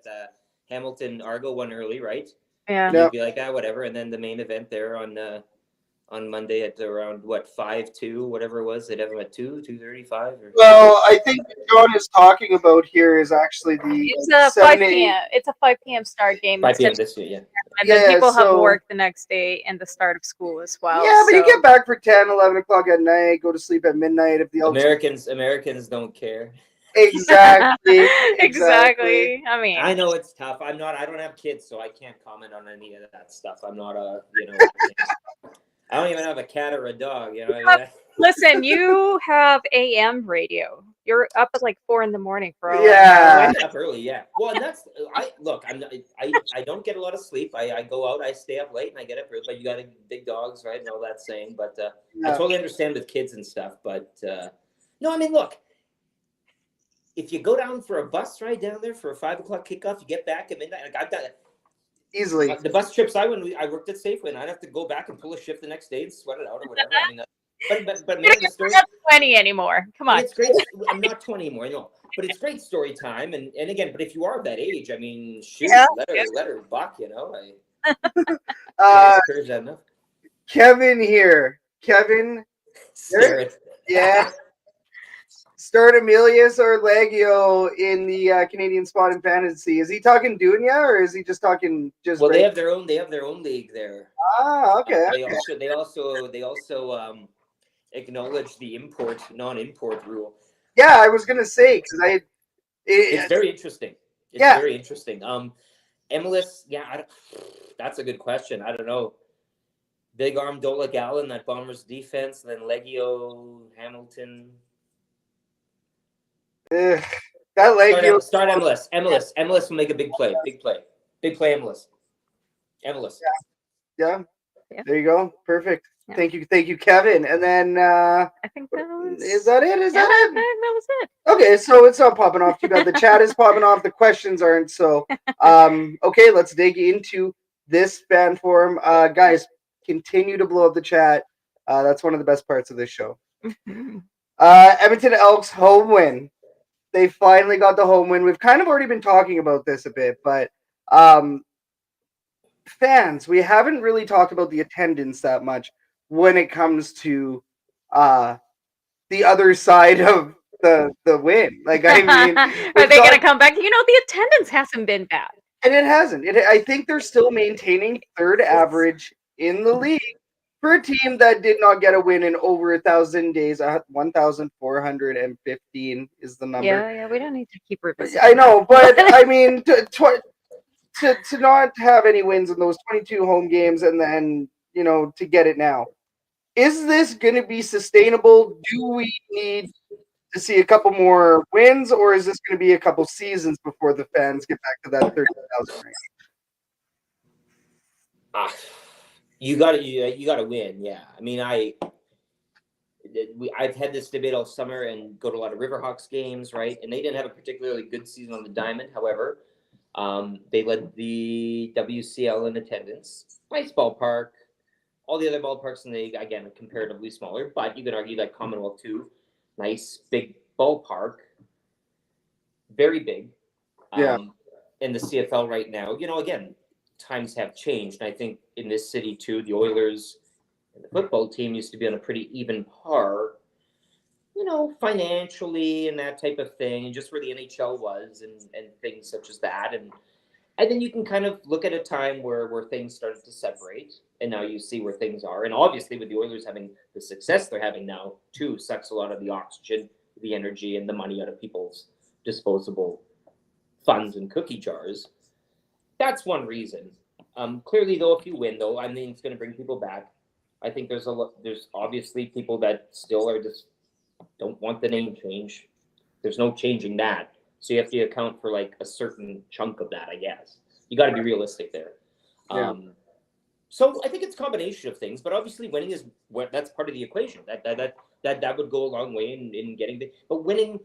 Hamilton Argo won early, right? Yeah. You'd be like, whatever. And then the main event there on Monday at around 5-2, whatever it was. They'd have them at 2:35. Well, I think what John is talking about here is actually it's a 5 p.m. It's a 5 p.m. start game. 5 p.m. this year, yeah. And then people have work the next day and the start of school as well. Yeah, but you get back for 10, 11 o'clock at night, go to sleep at midnight. If the Elks... Americans don't care. Exactly. Exactly. I mean, I know it's tough. I don't have kids, so I can't comment on any of that stuff. I'm not I don't even have a cat or a dog. Listen, you have AM radio. You're up at like 4 a.m. for all. Yeah, up early. Yeah. Well, and that's I don't get a lot of sleep. I go out, I stay up late, and I get up early. But you got big dogs, right, and all that saying. But I totally understand with kids and stuff. But no, I mean, look. If you go down for a bus ride down there for a 5 o'clock kickoff, you get back at midnight. Like, I've done it easily. The bus trips I worked at Safeway, and I'd have to go back and pull a shift the next day and sweat it out or whatever. I mean, but man, the story. You're not 20 anymore. Come on. It's great. I'm not 20 anymore. I know, but it's great story time. And again, but if you are that age, I mean, shoot, let her buck. Encourage that enough. Kevin here. Kevin. Yeah. Start Emilius or Legio in the Canadian spot in fantasy. Is he talking Dunya or is he just talking just? Well, they have their own league there. Ah, okay. They also acknowledge the non-import rule. Yeah, I was gonna say because it's very interesting. It's very interesting. Emilius, that's a good question. I don't know. Big arm Dola Gallon, that Bombers defense, then Legio, Hamilton. That Legio. Start MLS. MLS will make a big play. Big play, MLS. Yeah. There you go. Perfect. Yeah. Thank you, Kevin. And then I think that was. Is that it? That was it. Okay, so it's not popping off too bad. The chat is popping off. The questions aren't. So, okay, let's dig into this fan forum. Guys, continue to blow up the chat. That's one of the best parts of this show. Edmonton Elks home win. They finally got the home win. We've kind of already been talking about this a bit, but fans, we haven't really talked about the attendance that much when it comes to the other side of the win. Like, I mean, are they going to come back? The attendance hasn't been bad. And it hasn't. I think they're still maintaining third average in the league for a team that did not get a win in over 1,000 days. 1,415 is the number. Yeah, we don't need to keep revisiting. I know, but I mean, to not have any wins in those 22 home games and then, to get it now. Is this going to be sustainable? Do we need to see a couple more wins, or is this going to be a couple seasons before the fans get back to that 30,000 range? You got to win. Yeah. I mean, I've had this debate all summer and go to a lot of Riverhawks games, right? And they didn't have a particularly good season on the Diamond. However, they led the WCL in attendance. Nice ballpark. All the other ballparks in the league, again, comparatively smaller, but you could argue that Commonwealth too. Nice big ballpark. Very big. In the CFL right now, again, times have changed. And I think in this city too, the Oilers and the football team used to be on a pretty even par, financially and that type of thing, and just where the NHL was and things such as that. And then you can kind of look at a time where things started to separate, and now you see where things are. And obviously with the Oilers having the success they're having now too, sucks a lot of the oxygen, the energy, and the money out of people's disposable funds and cookie jars. That's one reason. Clearly, though, if you win, though, I mean, it's going to bring people back. I think there's obviously people that still are just don't want the name change. There's no changing that. So you have to account for like a certain chunk of that, I guess. You got to be realistic there. Yeah. So I think it's a combination of things, but obviously winning is that's part of the equation. That would go a long way in getting but winning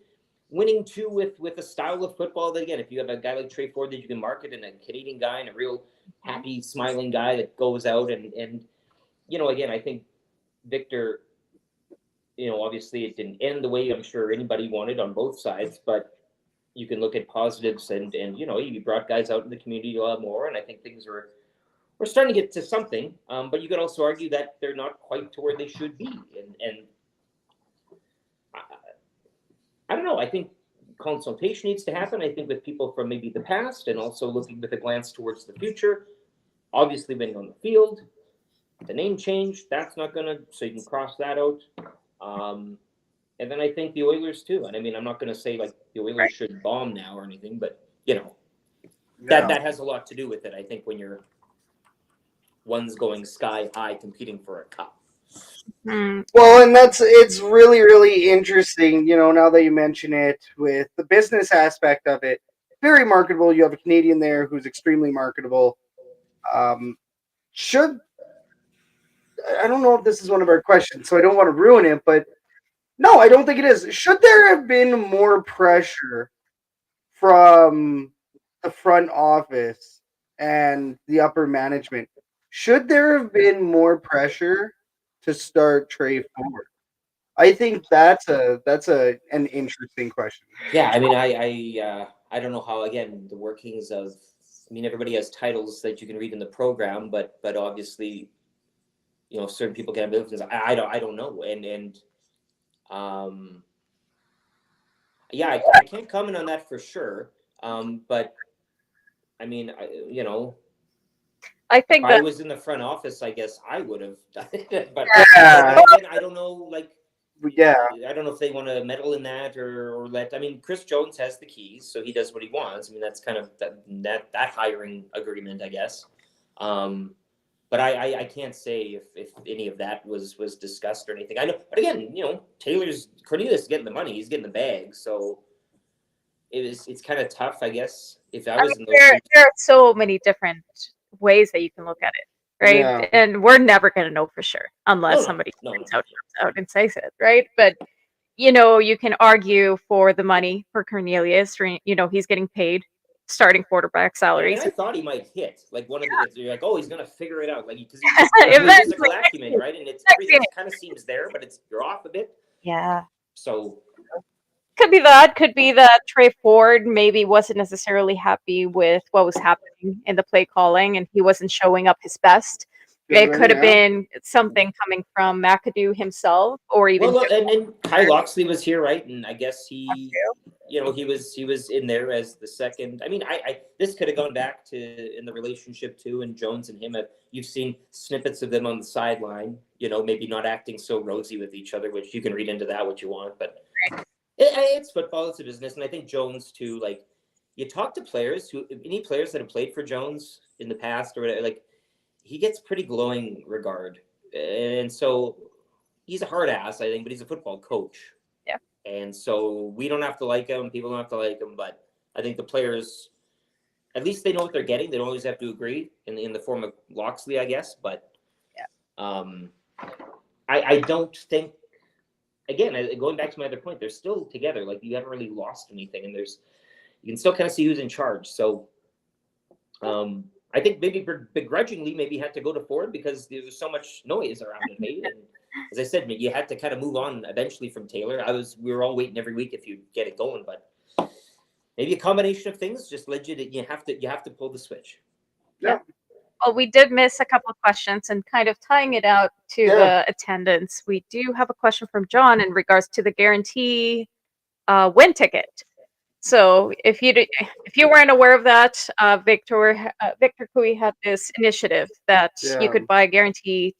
too with a style of football that, again, if you have a guy like Trey Ford that you can market, and a Canadian guy and a real happy, smiling guy that goes out and again, I think Victor, obviously it didn't end the way I'm sure anybody wanted on both sides, but you can look at positives and you brought guys out in the community a lot more, and I think things we're starting to get to something. But you could also argue that they're not quite to where they should be, and I don't know. I think consultation needs to happen. I think with people from maybe the past, and also looking with a glance towards the future. Obviously, winning on the field, the name change, that's not gonna. So you can cross that out. And then I think the Oilers too. And I mean, I'm not going to say like the Oilers should bomb now or anything, but that has a lot to do with it. I think when one's going sky high competing for a cup. Well, and it's really, really interesting, now that you mention it, with the business aspect of it. Very marketable. You have a Canadian there who's extremely marketable. I don't know if this is one of our questions, so I don't want to ruin it, but no, I don't think it is. Should there have been more pressure from the front office and the upper management? Should there have been more pressure to start Trey Ford? I think that's an interesting question. Yeah, I mean, I don't know how, again, the workings of. I mean, everybody has titles that you can read in the program, but obviously, certain people can have influence. I don't know, and. I can't comment on that for sure. But I mean, I think if that I was in the front office, I guess I would have done it. But Yeah. again, I don't know. Like, I don't know if they want to meddle in that or let. I mean, Chris Jones has the keys, so he does what he wants. I mean, that's kind of that hiring agreement, I guess. But But I can't say if any of that was discussed or anything. I know, but again, Cornelius is getting the money, he's getting the bag, so it's kind of tough, I guess. If I was in those there are so many different ways that you can look at it, right? Yeah. And we're never going to know for sure unless somebody comes out and says it, right? But you can argue for the money for Cornelius. He's getting paid starting quarterback salaries. And I thought he might hit like one of the. You're like, oh, he's gonna figure it out, like because he's a physical acumen, right? And everything kind of seems there, but you're off a bit. Yeah. So could be that. Could be that Trey Ford maybe wasn't necessarily happy with what was happening in the play calling, and he wasn't showing up his best. It could have been something coming from McAdoo himself, or even. Well, and Kyle Loxley was here, right? And I guess he was in there as the second. I mean, this could have gone back to in the relationship too, and Jones and him. You've seen snippets of them on the sideline. Maybe not acting so rosy with each other, which you can read into that what you want, but it's football. It's a business, and I think Jones too. Like, you talk to players any players that have played for Jones in the past or whatever, like. He gets pretty glowing regard. And so he's a hard ass, I think, but he's a football coach. Yeah. And so we don't have to like him. People don't have to like him. But I think the players, at least they know what they're getting. They don't always have to agree in the form of Loxley, I guess. But I don't think, again, going back to my other point, they're still together. Like, you haven't really lost anything. And you can still kind of see who's in charge. So, I think maybe begrudgingly maybe had to go to Ford because there's so much noise around it. Maybe. And as I said, you had to kind of move on eventually from Taylor. We were all waiting every week if you get it going, but maybe a combination of things just led you to you have to pull the switch. Yeah. Well, we did miss a couple of questions, and kind of tying it out to the attendance. We do have a question from John in regards to the guarantee win ticket. So if you weren't aware of that, Victor Cooey had this initiative that you could buy a guarantee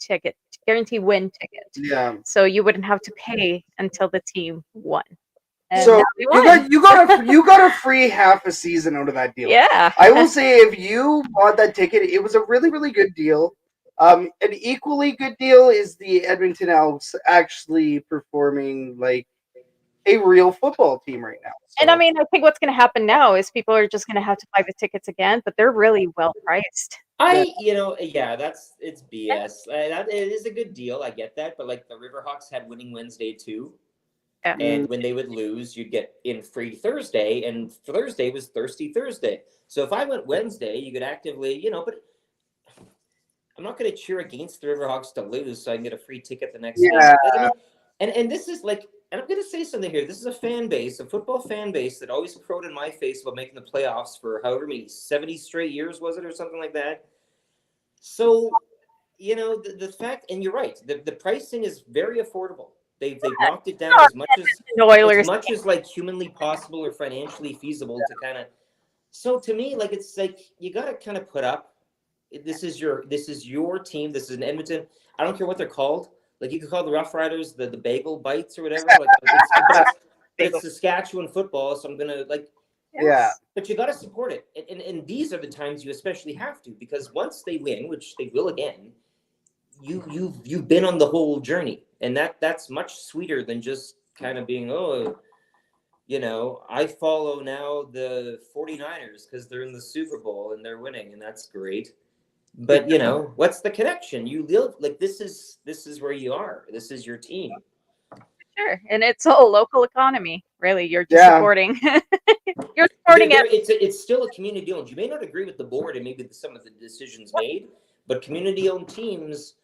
win ticket. Yeah. So you wouldn't have to pay until the team won. And so you got a free half a season out of that deal. Yeah. I will say if you bought that ticket, it was a really, really good deal. An equally good deal is the Edmonton Elks actually performing like a real football team right now. So. And I mean, I think what's going to happen now is people are just going to have to buy the tickets again, but they're really well priced. It's BS. It is a good deal. I get that. But like the Riverhawks had Winning Wednesday too. Yeah. And when they would lose, you'd get in free Thursday, and Thursday was Thirsty Thursday. So if I went Wednesday, you could actively, but I'm not going to cheer against the Riverhawks to lose so I can get a free ticket the next day. And this is like, and I'm going to say something here. This is a football fan base that always crowed in my face about making the playoffs for however many, 70 straight years, was it, or something like that? So, the fact, and you're right, the pricing is very affordable. They've knocked it down as much as like humanly possible or financially feasible to kind of. So to me, like, it's like you got to kind of put up. This is your team. This is an Edmonton. I don't care what they're called. Like, you could call the Rough Riders the Bagel Bites or whatever. Like, it's Saskatchewan football, so I'm gonna like. Yeah. But you got to support it, and these are the times you especially have to, because once they win, which they will again, you've been on the whole journey, and that's much sweeter than just kind of being I follow now the 49ers because they're in the Super Bowl and they're winning, and that's great. But what's the connection? You live like this is where you are. This is your team. Sure, and it's a local economy. Really, you're just supporting. You're supporting it. It's still a community owned. You may not agree with the board and maybe some of the decisions made, but community owned teams.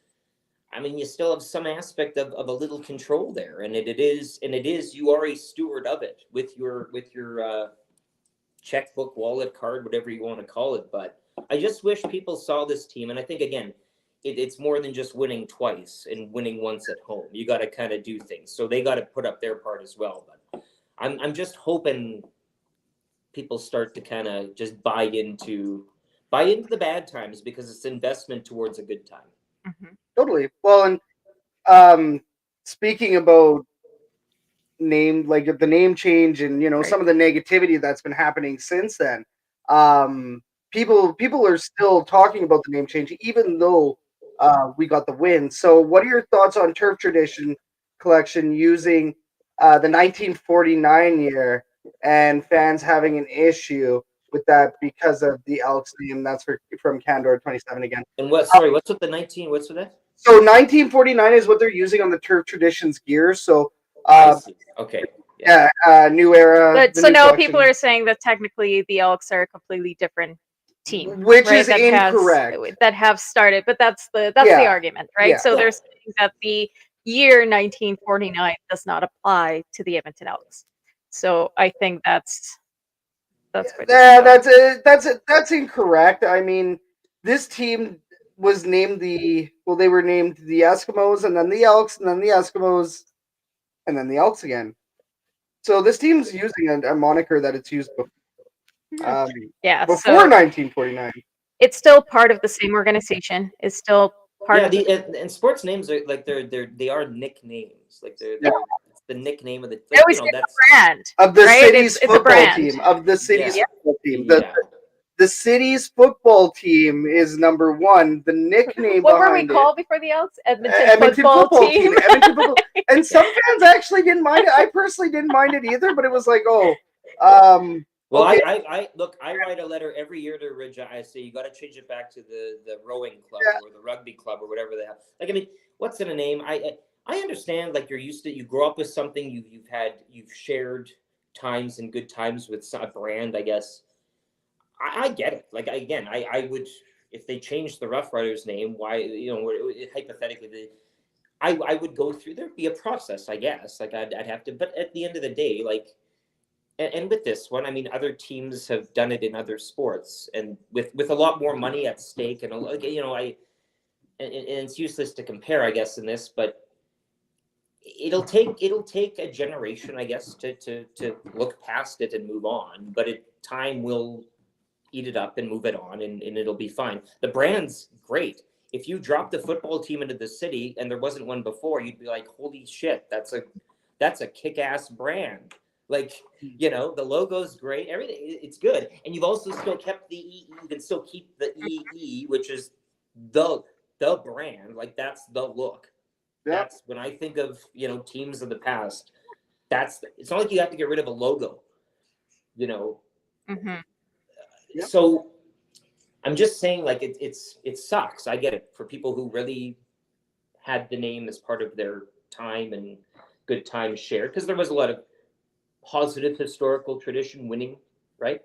I mean, you still have some aspect of a little control there, and it is you are a steward of it with your checkbook, wallet, card, whatever you want to call it. But I just wish people saw this team, and I think again, it's more than just winning twice and winning once at home. You got to kind of do things, so they got to put up their part as well. But I'm just hoping people start to kind of just buy into the bad times, because it's investment towards a good time. Mm-hmm. Totally. Well, and speaking about the name change and some of the negativity that's been happening since then, people are still talking about the name change, even though we got the win. So what are your thoughts on turf tradition collection using the 1949 year and fans having an issue with that because of the Elks name? That's from Candor 27 again. And what's with the 19? What's with that? So 1949 is what they're using on the turf traditions gear. So I see. Okay. yeah, new era. But the so new now collection. people are saying that technically the Elks are a completely different team, which right? is incorrect. That have started, but that's the argument, right? Yeah. So they're saying that the year 1949 does not apply to the Edmonton Elks. So I think that's that's incorrect. I mean, this team was named they were named the Eskimos, and then the Elks, and then the Eskimos, and then the Elks again. So this team's using a moniker that it's used before. Before 1949. It's still part of the same organization. It's still part of and sports names are like they are nicknames. Like they're it's the nickname of the that's brand of the right? city's football team. Of the city's football team. The city's football team is number one. The nickname. What were we called before the Elks? Edmonton football team. Edmonton football. And some fans actually didn't mind it. I personally didn't mind it either, but it was like, well, okay. I write a letter every year to Ridge. I say you got to change it back to the rowing club or the rugby club or whatever they have. Like, I mean, what's in a name? I understand. Like, you're used to, you grow up with something. You've shared times and good times with a brand. I guess I get it. Like, I would, if they changed the Rough Riders name, why, hypothetically, I would go through, there'd be a process, I guess. Like, I'd have to, but at the end of the day, like, and with this one, I mean, other teams have done it in other sports, and with a lot more money at stake, and and it's useless to compare, I guess, in this, but it'll take a generation, I guess, to look past it and move on. But time will eat it up and move it on, and it'll be fine. The brand's great. If you drop the football team into the city and there wasn't one before, you'd be like, holy shit, that's a kick-ass brand. Like, the logo's great, everything, it's good. And you've also still kept the EE. You can still keep the EE, which is the brand. Like, that's the look. Yeah. That's when I think of, teams of the past. It's not like you have to get rid of a logo, Mm-hmm. So I'm just saying, like, it sucks. I get it for people who really had the name as part of their time and good times shared, because there was a lot of positive historical tradition winning, right?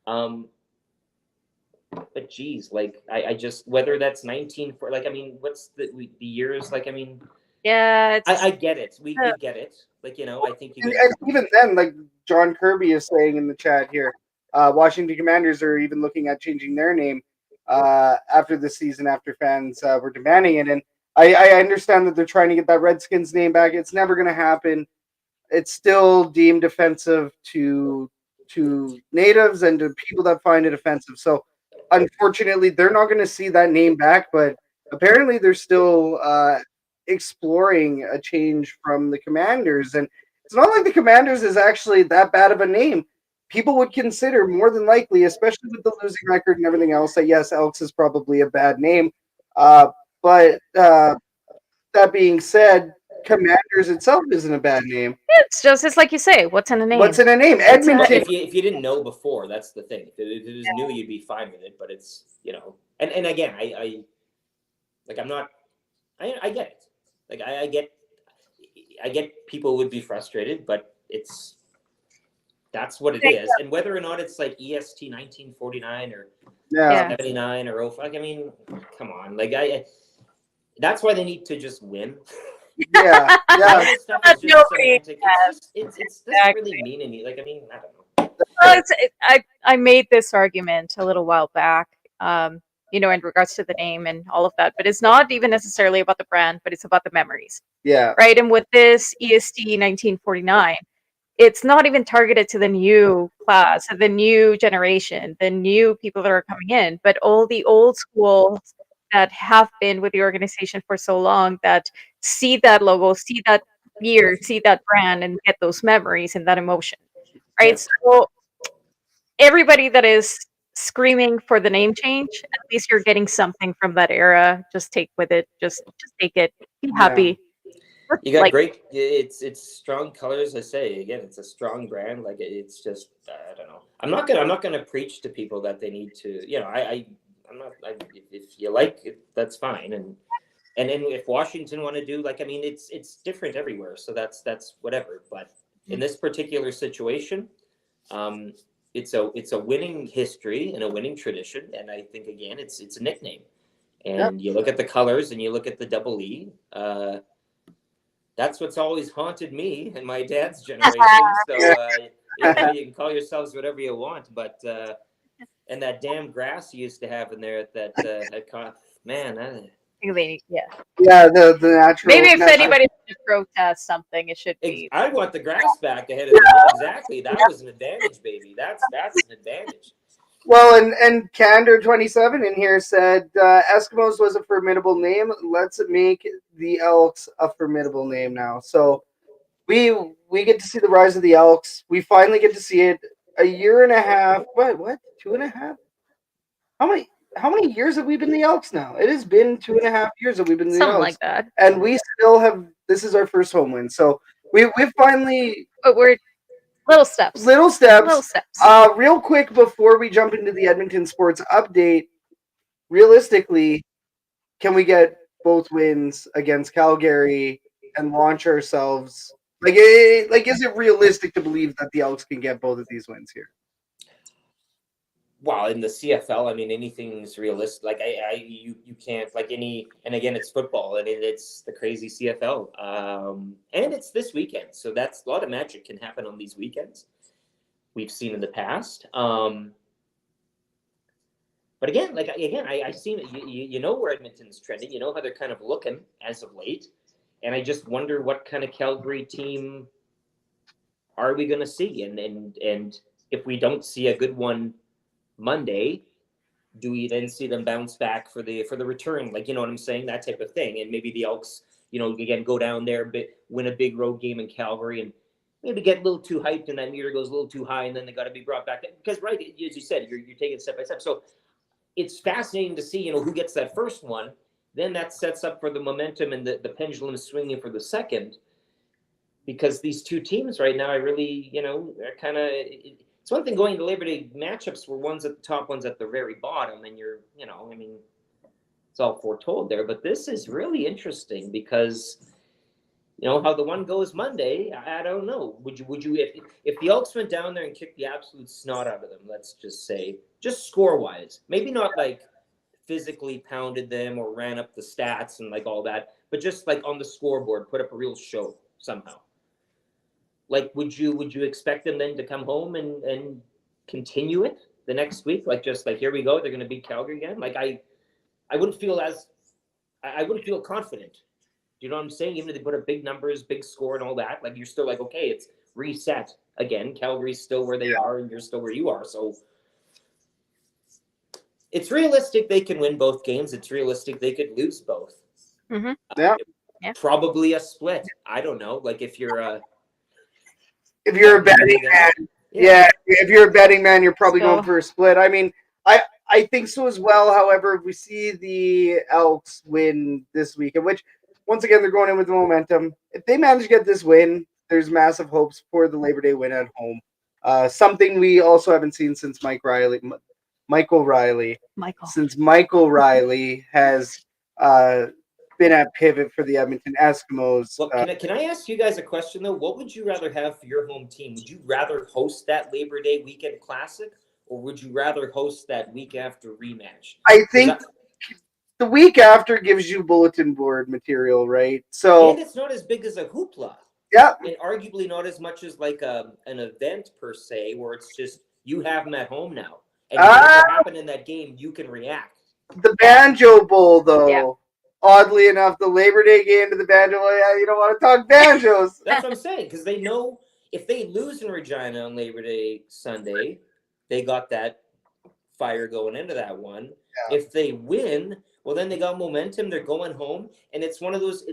But geez, like, I just, whether that's 19 for, like, I mean, what's the years, like, I mean, I get it. We get it. Like, I think you. And even then, like John Kirby is saying in the chat here, Washington Commanders are even looking at changing their name after the season, after fans were demanding it. And I understand that they're trying to get that Redskins name back. It's never going to happen. It's still deemed offensive to natives and to people that find it offensive. So unfortunately, they're not going to see that name back. But apparently, they're still exploring a change from the Commanders. And it's not like the Commanders is actually that bad of a name. People would consider, more than likely, especially with the losing record and everything else, that yes, Elks is probably a bad name. But that being said, Commanders itself isn't a bad name. It's like you say, what's in a name? What's in a name? Edmonton. If you didn't know before, that's the thing. If it was new, you'd be fine with it. But it's, and again, I get it. Like, I get people would be frustrated, but that's what it is. And whether or not it's like EST 1949 or 79 or 05, I mean, come on. Like, that's why they need to just win. Yeah. This stuff is just semantic. It doesn't really mean anything. Like, I mean, I don't know. I made this argument a little while back, in regards to the name and all of that, but it's not even necessarily about the brand, but it's about the memories. Yeah. Right. And with this EST 1949, it's not even targeted to the new class, the new generation, the new people that are coming in, but all the old schools that have been with the organization for so long, that see that logo, see that year, see that brand, and get those memories and that emotion. Right. So everybody that is screaming for the name change. At least you're getting something from that era. Just take with it. Just take it. Be happy. You got Like, great. It's strong colors. I say again, it's a strong brand. Like it's just I don't know. I'm not gonna preach to people that they need to. You know, I'm not. If you like it, that's fine. And then if Washington want to do like, I mean, it's different everywhere. So that's whatever. But in this particular situation, it's a winning history and a winning tradition. And I think again, it's a nickname. And you look at the colors and you look at the double E. That's what's always haunted me and my dad's generation. So you can call yourselves whatever you want, but and that damn grass you used to have in there at that man. Yeah, the natural. Maybe if anybody should protest something, it should be. I want the grass back ahead of the exactly. That was an advantage, baby. That's an advantage. Well, and Candor27 in here said Eskimos was a formidable name. Let's make the Elks a formidable name now. So we get to see the rise of the Elks. We finally get to see it a year and a half. What? 2.5? How many years have we been the Elks now? It has been 2.5 years that we've been the Elks. Something like that. And we still have. This is our first home win. So we finally. But we're. Little steps. Real quick before we jump into the Edmonton Sports update, realistically, can we get both wins against Calgary and launch ourselves? Like, is it realistic to believe that the Elks can get both of these wins here? Well, in the CFL, I mean, anything's realistic. Like you can't like any. And again, it's football, and it's the crazy CFL. And it's this weekend, so that's a lot of magic can happen on these weekends. We've seen in the past. But again, I seen it. You know where Edmonton's trending. You know how they're kind of looking as of late, and I just wonder what kind of Calgary team are we going to see, and if we don't see a good one Monday, do we then see them bounce back for the return? Like, you know what I'm saying? That type of thing. And maybe the Elks, you know, again, go down there, win a big road game in Calgary and maybe get a little too hyped and that meter goes a little too high and then they got to be brought back. Because, right, as you said, you're taking it step by step. So it's fascinating to see, you know, who gets that first one. Then that sets up for the momentum and the pendulum swinging for the second. Because these two teams right now, I really, you know, are kind of... It's one thing going to Labor Day matchups where one's at the top, one's at the very bottom, and you're, you know, I mean, it's all foretold there. But this is really interesting because, you know, how the one goes Monday, I don't know. Would you if the Elks went down there and kicked the absolute snot out of them, let's just say, just score-wise, maybe not like physically pounded them or ran up the stats and like all that, but just like on the scoreboard, put up a real show somehow. Like, would you expect them then to come home and continue it the next week? Like, just like, here we go, they're going to beat Calgary again. Like, I wouldn't feel confident. Do you know what I'm saying? Even if they put up big numbers, big score and all that, like, you're still like, okay, it's reset again. Calgary's still where they are and you're still where you are. So it's realistic they can win both games. It's realistic they could lose both. Mm-hmm. Yeah. Probably a split. I don't know. Like, if you're a betting man, if you're a betting man, you're probably going for a split. I mean, I think so as well. However, if we see the Elks win this weekend, which once again they're going in with the momentum. If they manage to get this win, there's massive hopes for the Labor Day win at home. Something we also haven't seen since Michael Riley has been at pivot for the Edmonton Eskimos. Well, can I ask you guys a question though? What would you rather have for your home team? Would you rather host that Labor Day weekend classic, or would you rather host that week after rematch? I think the week after gives you bulletin board material, right? So and it's not as big as a hoopla. Yeah, and arguably not as much as like an event per se, where it's just you have them at home now, and whatever happened in that game, you can react. The Banjo Bowl, though. Yeah. Oddly enough, the Labor Day game to the Banjo Bowl, you don't want to talk banjos. That's what I'm saying, because they know if they lose in Regina on Labor Day Sunday, they got that fire going into that one. Yeah. If they win, well, then they got momentum. They're going home, and it's one of those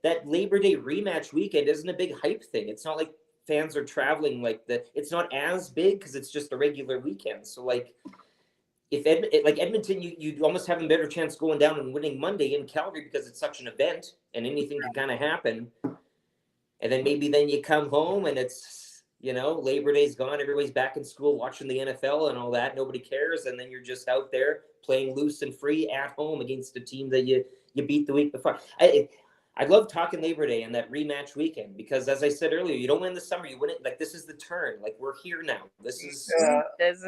that Labor Day rematch weekend isn't a big hype thing. It's not like fans are traveling like that. It's not as big because it's just a regular weekend. So like, if Edmonton, you'd almost have a better chance going down and winning Monday in Calgary because it's such an event and anything can kind of happen. And then maybe you come home and it's, Labor Day's gone. Everybody's back in school watching the NFL and all that. Nobody cares. And then you're just out there playing loose and free at home against a team that you beat the week before. I love talking Labor Day and that rematch weekend because, as I said earlier, you don't win the summer, you win it. Like, this is the turn. Like, we're here now. This is it. This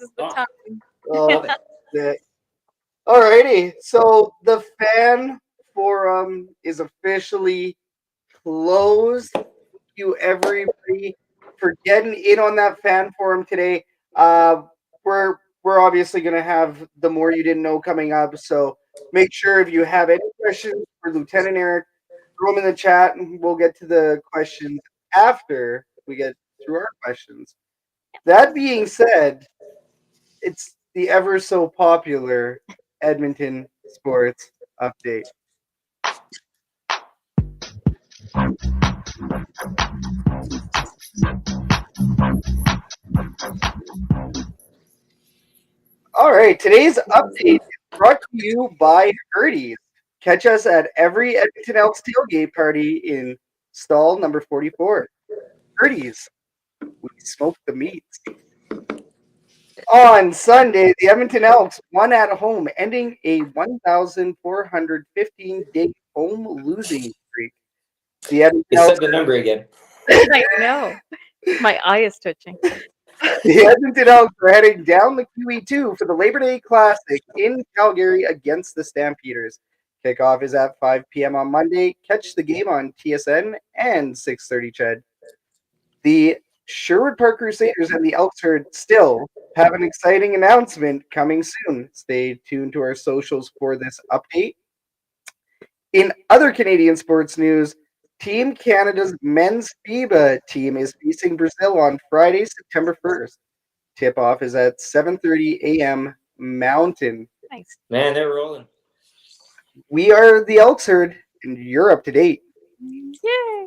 is the time. Love it. Alrighty. So the fan forum is officially closed. Thank you, everybody, for getting in on that fan forum today. We're obviously going to have the More You Didn't Know coming up. So make sure if you have any questions for Lieutenant Eric, throw them in the chat, and we'll get to the questions after we get through our questions. That being said, it's the ever so popular Edmonton Sports Update. All right, today's update is brought to you by Gertie's. Catch us at every Edmonton Elks tailgate party in stall number 44. Gertie's, we smoke the meats. On Sunday, the Edmonton Elks won at home, ending a 1,415-day home losing streak. The Edmonton Elks said the number again. I know. My eye is twitching. The Edmonton Elks are heading down the QE2 for the Labor Day Classic in Calgary against the Stampeders. Kickoff is at 5 p.m. on Monday. Catch the game on TSN and 6:30 CHED. The Sherwood Park Crusaders and the Elks Herd still have an exciting announcement coming soon. Stay tuned to our socials for this update. In other Canadian sports news, Team Canada's men's FIBA team is facing Brazil on Friday, September 1st. Tip-off is at 7:30 a.m. Mountain. Nice. Man, they're rolling. We are the Elks Herd, and you're up to date. Yay!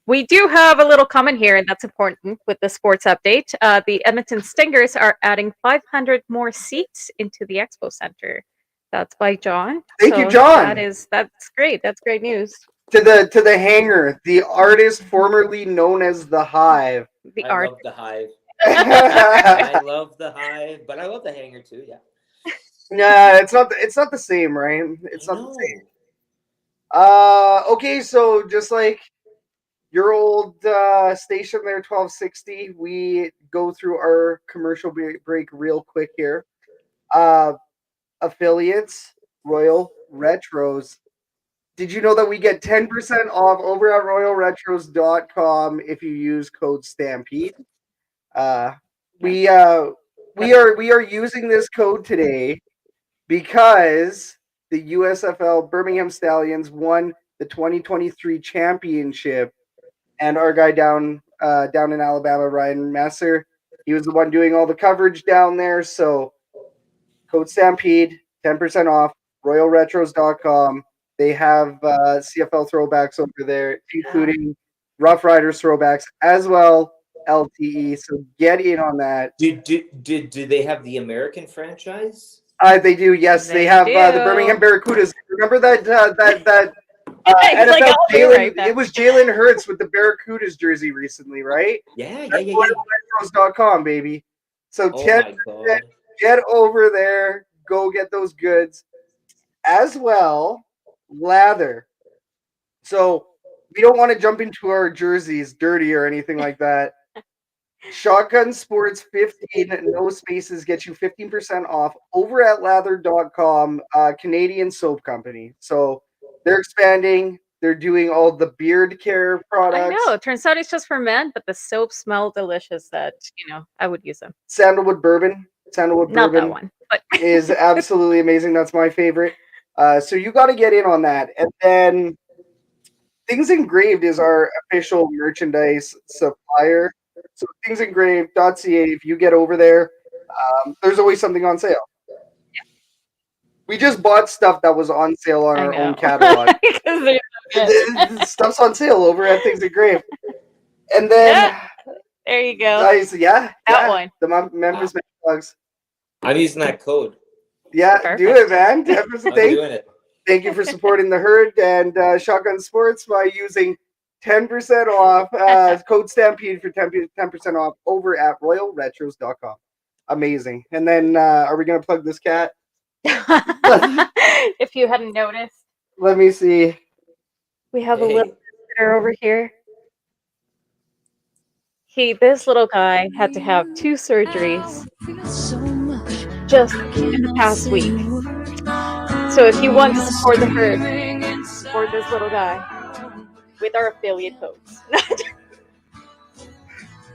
We do have a little comment here, and that's important with the sports update. The Edmonton Stingers are adding 500 more seats into the Expo Center. That's by John. Thank you, John. That's great. That's great news. To the hangar, the artist formerly known as the Hive. I love the Hive. I love the Hive, but I love the hangar too. Yeah. Nah, it's not the same, right? It's not the same. Okay, so just like your old station there, 1260, we go through our commercial break real quick here. Affiliates, Royal Retros. Did you know that we get 10% off over at royalretros.com if you use code Stampede? We are using this code today because the USFL Birmingham Stallions won the 2023 championship, and our guy down in Alabama, Ryan Messer, he was the one doing all the coverage down there. So code Stampede, 10% off, royalretros.com. They have CFL throwbacks over there, including Rough Riders throwbacks as well, LTE. So get in on that. Do they have the American franchise? They do. Yes, they have the Birmingham Barracudas. Remember that NFL Jalen? Right, it was Jalen Hurts with the Barracudas jersey recently, right? Yeah. Retros.com, baby. So get over there. Go get those goods as well. Lather. So we don't want to jump into our jerseys dirty or anything like that. Shotgun Sports 15, no spaces, get you 15% off over at lather.com, Canadian soap company. So they're expanding. They're doing all the beard care products. I know. It turns out it's just for men, but the soaps smell delicious that, I would use them. Sandalwood bourbon. Not that one, but is absolutely amazing. That's my favorite. So you got to get in on that. And then Things Engraved is our official merchandise supplier. So thingsengraved.ca, if you get over there, there's always something on sale. Yeah. We just bought stuff that was on sale on our own catalog. Stuff's on sale over at Things Engraved. And then... there you go. Nice, that one. The Memphis Bugs. I'm using that code. Yeah, Perfect. do it, man. 10%. I'm doing it. Thank you for supporting the herd and Shotgun Sports by using 10% off code Stampede for 10% off over at royalretros.com. Amazing. And then are we going to plug this cat? If you hadn't noticed, Let me see. we have a little visitor over here. This little guy had to have 2 surgeries just in the past week. So if you want to support the herd, support this little guy with our affiliate codes.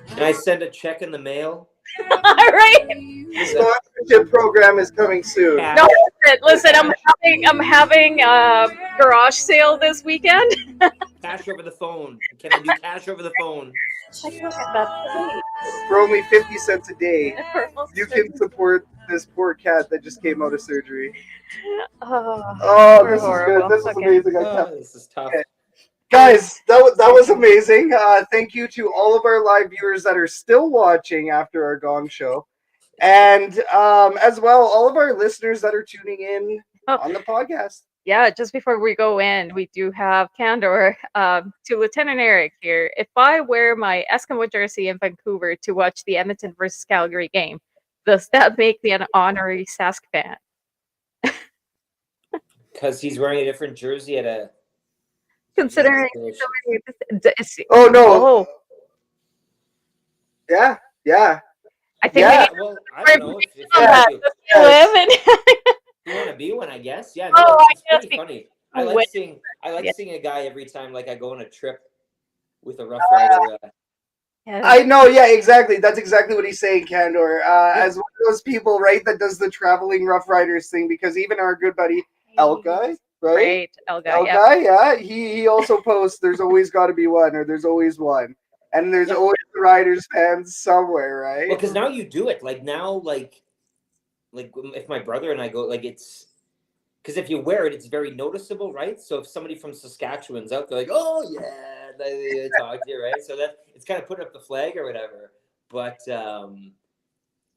Can I send a check in the mail? Right? The sponsorship program is coming soon. No, listen. I'm having a garage sale this weekend. Cash over the phone. Can I do cash over the phone? For only 50 cents a day, you can support this poor cat that just came out of surgery. Oh, this is good. This is amazing. This is tough. Okay. Guys, that was amazing. Thank you to all of our live viewers that are still watching after our gong show. And as well, all of our listeners that are tuning in on the podcast. Yeah, just before we go in, we do have candor to Lieutenant Eric here. If I wear my Eskimo jersey in Vancouver to watch the Edmonton versus Calgary game, does that make me an honorary Sask fan? Because he's wearing a different jersey at a... Considering... Oh, no. Yeah. I think I don't know. If you want to be one, I guess. Yeah, no, it's pretty funny. I like seeing a guy every time, like I go on a trip with a Rough Rider. I know, yeah, exactly. That's exactly what he's saying, Candor. As one of those people, right, that does the traveling Rough Riders thing, because even our good buddy Elk Guy, right? Elk Guy, yeah. He also posts, there's always got to be one, or there's always one. And there's always the Riders fans somewhere, right? Well, because now you do it. Like now, like if my brother and I go, like it's... Because if you wear it, it's very noticeable, right? So if somebody from Saskatchewan's out, they're like, "Oh yeah," they talk to you, right? So that it's kind of put up the flag or whatever. But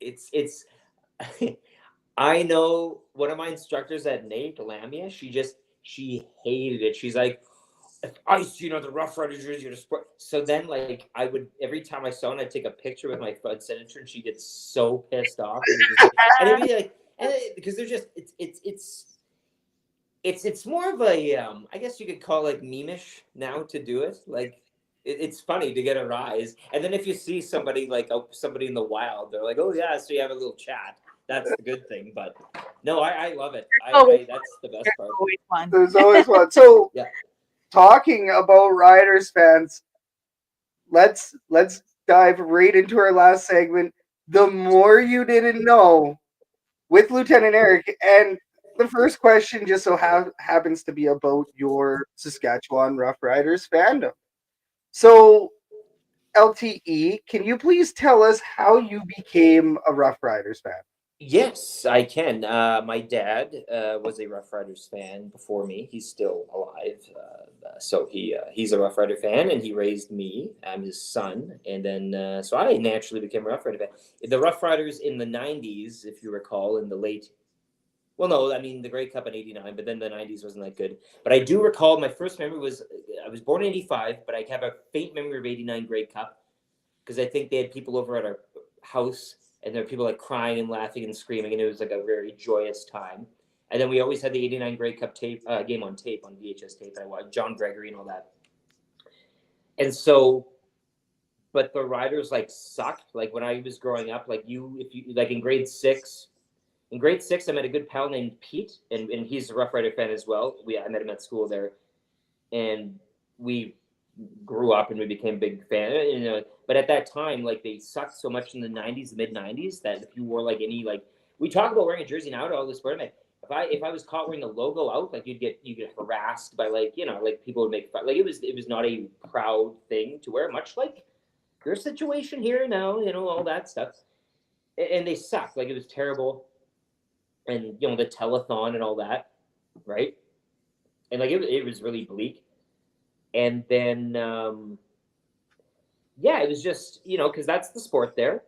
it's. I know one of my instructors at NAIT, Lamia. She hated it. She's like, "If I see another Rough Rider jersey to sport." So then, like, I would every time I saw it, I'd take a picture with my friend senator, and she gets so pissed off. And it'd be like, because they're just it's more of a I guess you could call it like meme-ish now to do it. Like it's funny to get a rise, and then if you see somebody like somebody in the wild, they're like, "Oh yeah," so you have a little chat. That's the good thing. But no, I love it. That's the best part. There's always one. So talking about Riders fans, let's dive right into our last segment. The more you didn't know with Lieutenant Eric. And the first question just so happens to be about your Saskatchewan Rough Riders fandom. So, LTE, can you please tell us how you became a Rough Riders fan? Yes, I can. My dad was a Rough Riders fan before me. He's still alive. So he's a Rough Rider fan, and he raised me. I'm his son. And then, so I naturally became a Rough Rider fan. The Rough Riders in the 90s, if you recall, in the late... Well, no, I mean, the Grey Cup in 89, but then the 90s wasn't that good. But I do recall my first memory was... I was born in 85, but I have a faint memory of 89 Grey Cup, because I think they had people over at our house, and there were people like crying and laughing and screaming, and it was like a very joyous time. And then we always had the 89 Grey Cup game on tape, on VHS tape. I watched John Gregory and all that. And so, but the Riders like sucked. Like when I was growing up, like if you like in grade 6, I met a good pal named Pete, and he's a Rough Rider fan as well. I met him at school there, and we grew up and we became big fans. You know, but at that time, like they sucked so much in the 90s, the mid 90s, that if you wore like any like we talk about wearing a jersey now to all the sport. If I was caught wearing the logo out, like you get harassed by like like people would make fun. Like it was not a proud thing to wear, much like your situation here now. All that stuff, and they sucked. Like it was terrible, and the telethon and all that, right? And like it was really bleak. And then, it was just, because that's the sport there.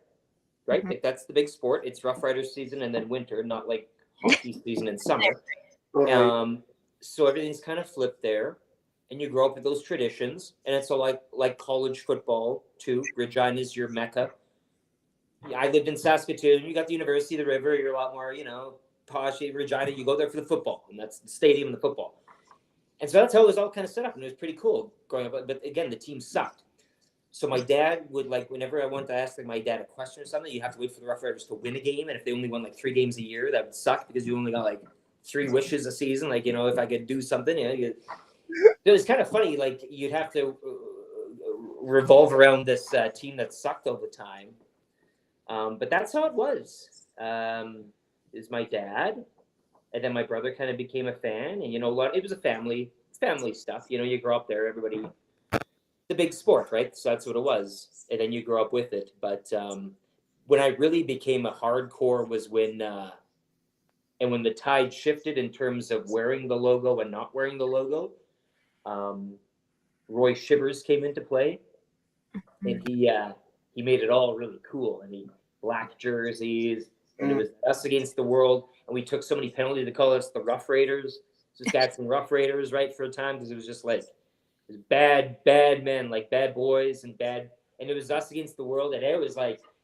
right? Like that's the big sport. It's Rough Riders season and then winter, not like hockey season and summer. So everything's kind of flipped there, and you grow up with those traditions, and it's all like college football too. Regina's your mecca. I lived in Saskatoon. You got the University of the River. You're a lot more, posh. Regina, you go there for the football, and that's the stadium and the football. And so that's how it was all kind of set up, and it was pretty cool growing up. But again, the team sucked. So my dad would, whenever I wanted to ask my dad a question or something, you have to wait for the Rough Riders to win a game, and if they only won 3 games a year, that would suck because you only got 3 wishes a season. If I could do something, it was kind of funny. You'd have to revolve around this team that sucked all the time. But that's how it was. Is my dad, and then my brother kind of became a fan, and it was a family stuff. You grow up there, everybody, the big sport, right? So that's what it was, and then you grow up with it. But when I really became a hardcore was when the tide shifted in terms of wearing the logo and not wearing the logo. Roy Shivers came into play, and he made it all really cool. And he black jerseys, and it was us against the world. And we took so many penalties to call us the Rough Raiders, Saskatchewan Rough Raiders, right, for a time, because it was just it was bad men, bad boys and bad. And it was us against the world, and it was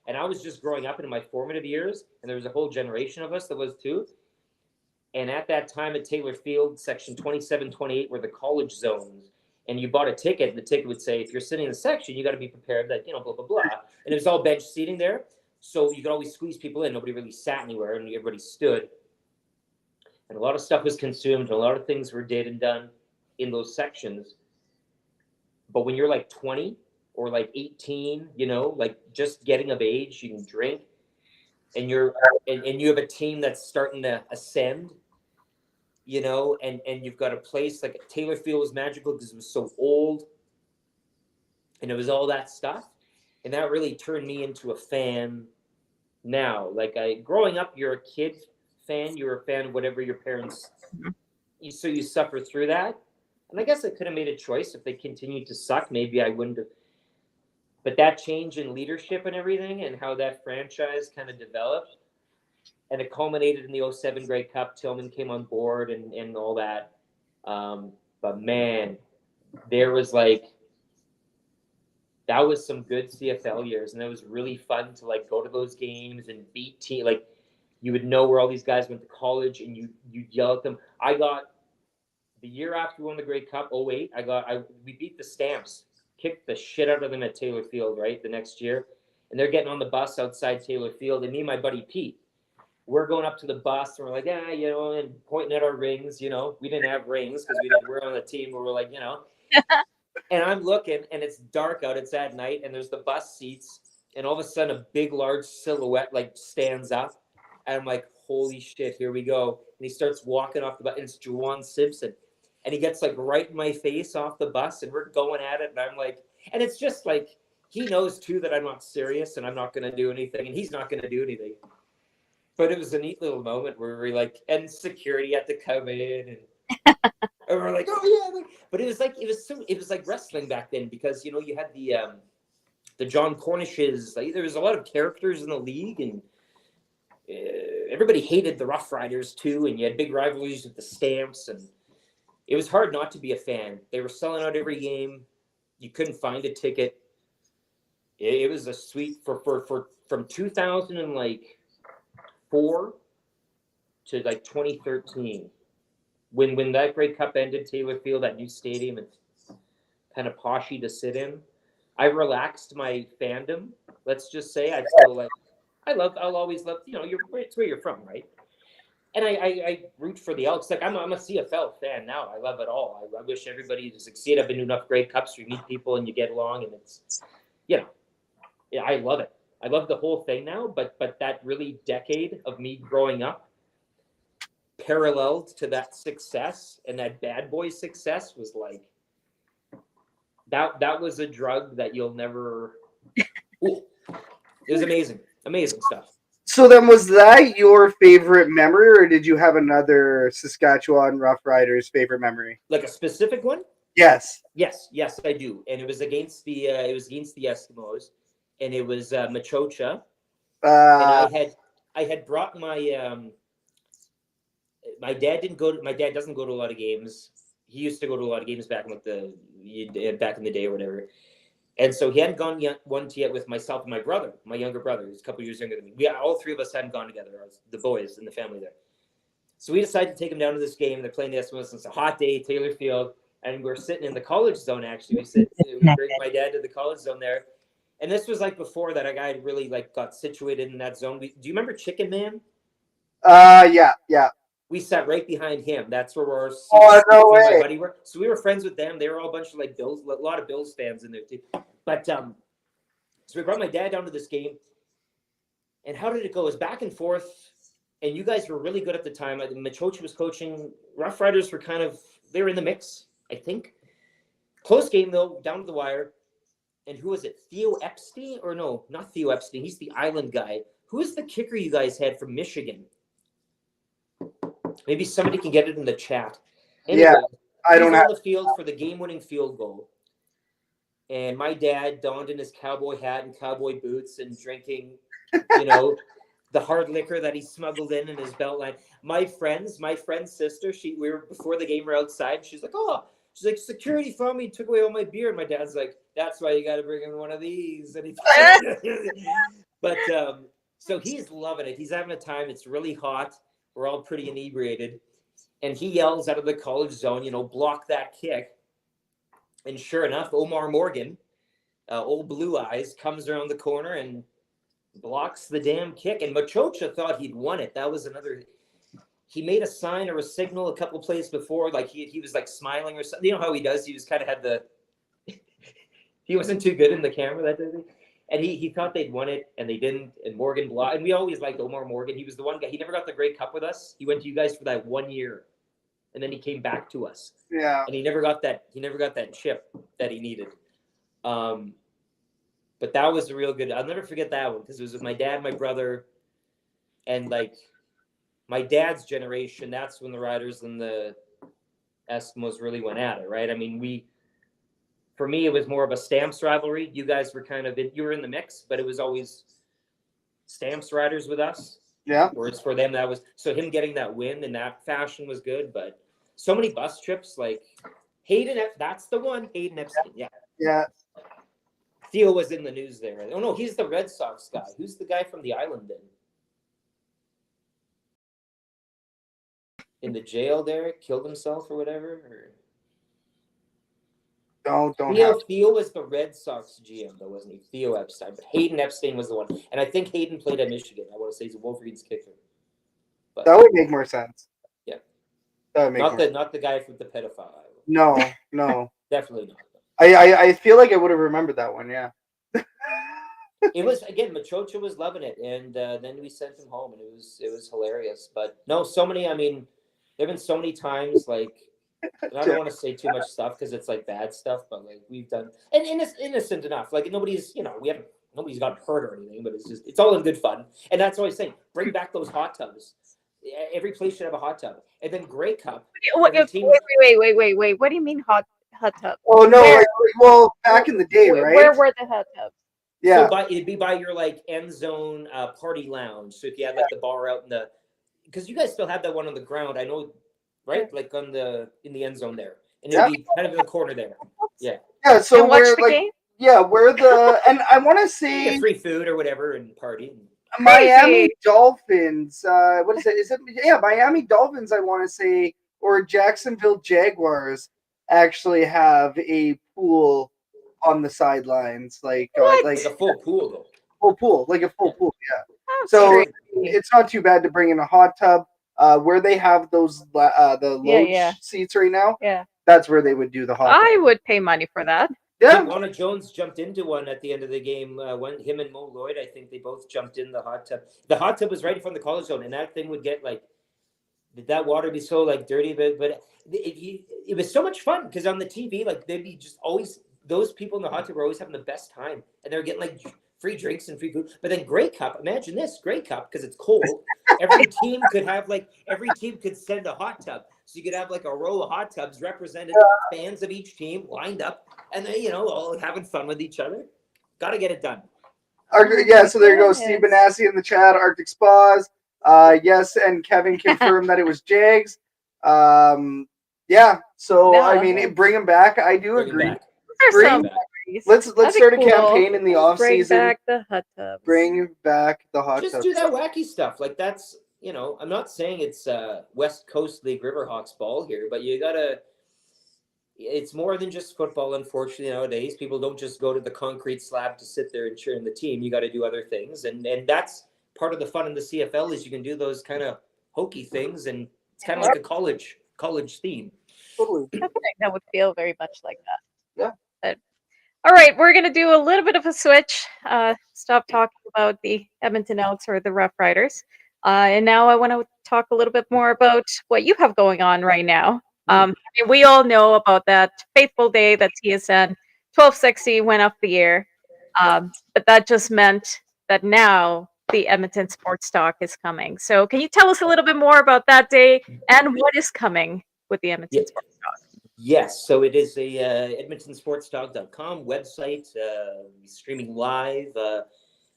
and I was just growing up in my formative years, and there was a whole generation of us that was too. And at that time at Taylor Field, section 27, 28 were the college zones. And you bought a ticket, and the ticket would say, if you're sitting in the section, you got to be prepared that, blah, blah, blah. And it was all bench seating there. So you could always squeeze people in. Nobody really sat anywhere, and everybody stood. And a lot of stuff was consumed. And a lot of things were did and done in those sections. But when you're 20 or 18, just getting of age, you can drink. And and you have a team that's starting to ascend. And you've got a place Taylor Field was magical because it was so old, and it was all that stuff, and that really turned me into a fan. Now, growing up, you're a kid fan, you're a fan of whatever your parents. So you suffer through that, and I guess I could have made a choice if they continued to suck. Maybe I wouldn't have. But that change in leadership and everything, and how that franchise kind of developed. And it culminated in the 07 Grey Cup. Tillman came on board and all that. But man, there was that was some good CFL years. And it was really fun to go to those games and beat team. You would know where all these guys went to college, and you'd yell at them. I got the year after we won the Grey Cup, 08, we beat the Stamps, kicked the shit out of them at Taylor Field, right? The next year. And they're getting on the bus outside Taylor Field. And me and my buddy Pete, we're going up to the bus, and we're and pointing at our rings. We didn't have rings because we're on the team where we're and I'm looking, and it's dark out. It's at night, and there's the bus seats, and all of a sudden a big, large silhouette stands up, and I'm like, holy shit, here we go. And he starts walking off the bus, and it's Juwan Simpson, and he gets right in my face off the bus, and we're going at it, and I'm and it's just he knows too that I'm not serious, and I'm not going to do anything, and he's not going to do anything. But it was a neat little moment where we and security had to come in, and we're oh yeah. But it was it was like wrestling back then, because you had the John Cornishes. There was a lot of characters in the league, and everybody hated the Rough Riders too, and you had big rivalries with the Stamps, and it was hard not to be a fan. They were selling out every game. You couldn't find a ticket. It was a sweet from 2004 to 2013, when that Grey Cup ended, Taylor Field, that new stadium, and kind of poshy to sit in. I relaxed my fandom. Let's just say I still I'll always love, it's where you're from, right? And I root for the Elks. I'm a CFL fan now. I love it all. I wish everybody to succeed. I've been to enough Grey Cups where you meet people and you get along, and it's, I love it. I love the whole thing now, but that really decade of me growing up, paralleled to that success, and that bad boy success was that was a drug that you'll never. It was amazing stuff. So then, was that your favorite memory, or did you have another Saskatchewan Rough Riders favorite memory? A specific one? Yes, I do. And it was against the Eskimos, and it was Machocha And I had brought my my dad doesn't go to a lot of games. He used to go to a lot of games back in back in the day or whatever. And so he hadn't gone one yet with myself and my brother, my younger brother, who's a couple years younger than me. All three of us hadn't gone together, the boys in the family there. So we decided to take him down to this game. They're playing the Eskimos. It's a hot day, Taylor Field, and we're sitting in the college zone. Actually, we bring my dad to the college zone there, and this was like before that. A guy really like got situated in that zone. Do you remember Chicken Man? Yeah. We sat right behind him. That's where our no way. My buddy were. So we were friends with them. They were all a bunch of like Bills, a lot of Bills fans in there too. But so we brought my dad down to this game. And how did it go? It was back and forth. And you guys were really good at the time. I think Machocha was coaching. Rough Riders were they were in the mix, I think. Close game though, down to the wire. And who was it? Theo Epstein? Or no, not Theo Epstein. He's the island guy. Who is the kicker you guys had from Michigan? Maybe somebody can get it in the chat. Anyway, yeah, I don't have on the field for the game-winning field goal. And my dad donned in his cowboy hat and cowboy boots and drinking, the hard liquor that he smuggled in his belt line. My friend's sister, we were before the game, we're outside. She's like, security found me, took away all my beer. And my dad's like, that's why you got to bring in one of these. And but so he's loving it. He's having a time. It's really hot. We're all pretty inebriated. And he yells out of the college zone, block that kick. And sure enough, Omar Morgan, old Blue Eyes, comes around the corner and blocks the damn kick. And Machocha thought he'd won it. That was another. He made a sign or a signal a couple plays before, like he was like smiling or something. You know how he does? He just kind of had he wasn't too good in the camera that day. And he thought they'd won it, and they didn't. And Morgan blocked. And we always liked Omar Morgan. He was the one guy. He never got the Grey Cup with us. He went to you guys for that 1 year, and then he came back to us. Yeah. And he never got that. He never got that chip that he needed. But that was a real good. I'll never forget that one because it was with my dad, my brother, and like my dad's generation. That's when the Riders and the Eskimos really went at it, right? I mean, for me, it was more of a Stamps rivalry. You guys were you were in the mix, but it was always Stamps Riders with us. Yeah. Whereas for them, so him getting that win in that fashion was good. But so many bus trips, like Hayden, that's the one. Hayden Epstein, yeah. Yeah. Theo was in the news there. Oh no, he's the Red Sox guy. Who's the guy from the island then? In the jail there, killed himself or whatever? Or... Don't Theo was the Red Sox GM, though, wasn't he? Theo Epstein. But Hayden Epstein was the one. And I think Hayden played at Michigan. I want to say he's a Wolverines kicker. But, that would make more sense. Yeah. That would make not the guy with the pedophile. No. Definitely not. I feel like I would have remembered that one, yeah. It was, again, Machocha was loving it. And then we sent him home, and it was hilarious. But no, so many, I mean, there have been so many times, like, and I don't want to say too much stuff because it's like bad stuff, but like we've done and innocent enough. Like nobody's gotten hurt or anything, but it's all in good fun. And that's what I say. Bring back those hot tubs. Every place should have a hot tub. And then Grey Cup. Wait. What do you mean hot tub? Oh no! Well, back in the day, right? Where were the hot tubs? Yeah. So it'd be by your like end zone party lounge. So if you had like the bar out because you guys still have that one on the ground. I know. Right, like in the end zone there, and it'll be kind of in the corner there. Yeah. Yeah. So and watch the game? Yeah, where and I want to say get free food or whatever and party. Miami Dolphins. What is it? Is it Miami Dolphins? I want to say, or Jacksonville Jaguars actually have a pool on the sidelines, like a full pool though. Full pool, like a full pool. Yeah. That's So great. it's not too bad to bring in a hot tub. Where they have those the lounge seats right now, that's where they would do the hot tub. I would pay money for that. Yeah, Lana Jones jumped into one at the end of the game. When him and Mo Lloyd, I think they both jumped in the hot tub. The hot tub was right in front of the college zone, and that thing would get like, did that water be so like dirty? But it was so much fun because on the TV, like they'd be just always those people in the hot tub were always having the best time, and they were getting like free drinks and free food. But then Grey Cup, imagine this Grey Cup because it's cold. Every team could send a hot tub. So you could have like a row of hot tubs represented fans of each team lined up and then, all having fun with each other. Got to get it done. So there you go. Steve Benassi in the chat. Arctic Spas. Yes, and Kevin confirmed that it was Jags. Yeah. So I mean, bring him back. I do agree. Let's start a campaign in the off season. Bring back the hot tubs. Bring back the hot Just tubs. do that wacky stuff. Like that's, I'm not saying it's West Coast League Riverhawks ball here, but you gotta. It's more than just football, unfortunately, nowadays. People don't just go to the concrete slab to sit there and cheer in the team. You got to do other things, and that's part of the fun in the CFL is you can do those kind of hokey things, and it's kind of like a college theme. Totally. I think that would feel very much like that. Yeah. But, all right, we're going to do a little bit of a switch. Stop talking about the Edmonton Elks or the Rough Riders. And now I want to talk a little bit more about what you have going on right now. I mean, we all know about that fateful day that TSN 1260 went off the air. But that just meant that now the Edmonton Sports Talk is coming. So can you tell us a little bit more about that day and what is coming with the Edmonton Sports Talk? Yes, so it is a edmontonsportstalk.com website, streaming live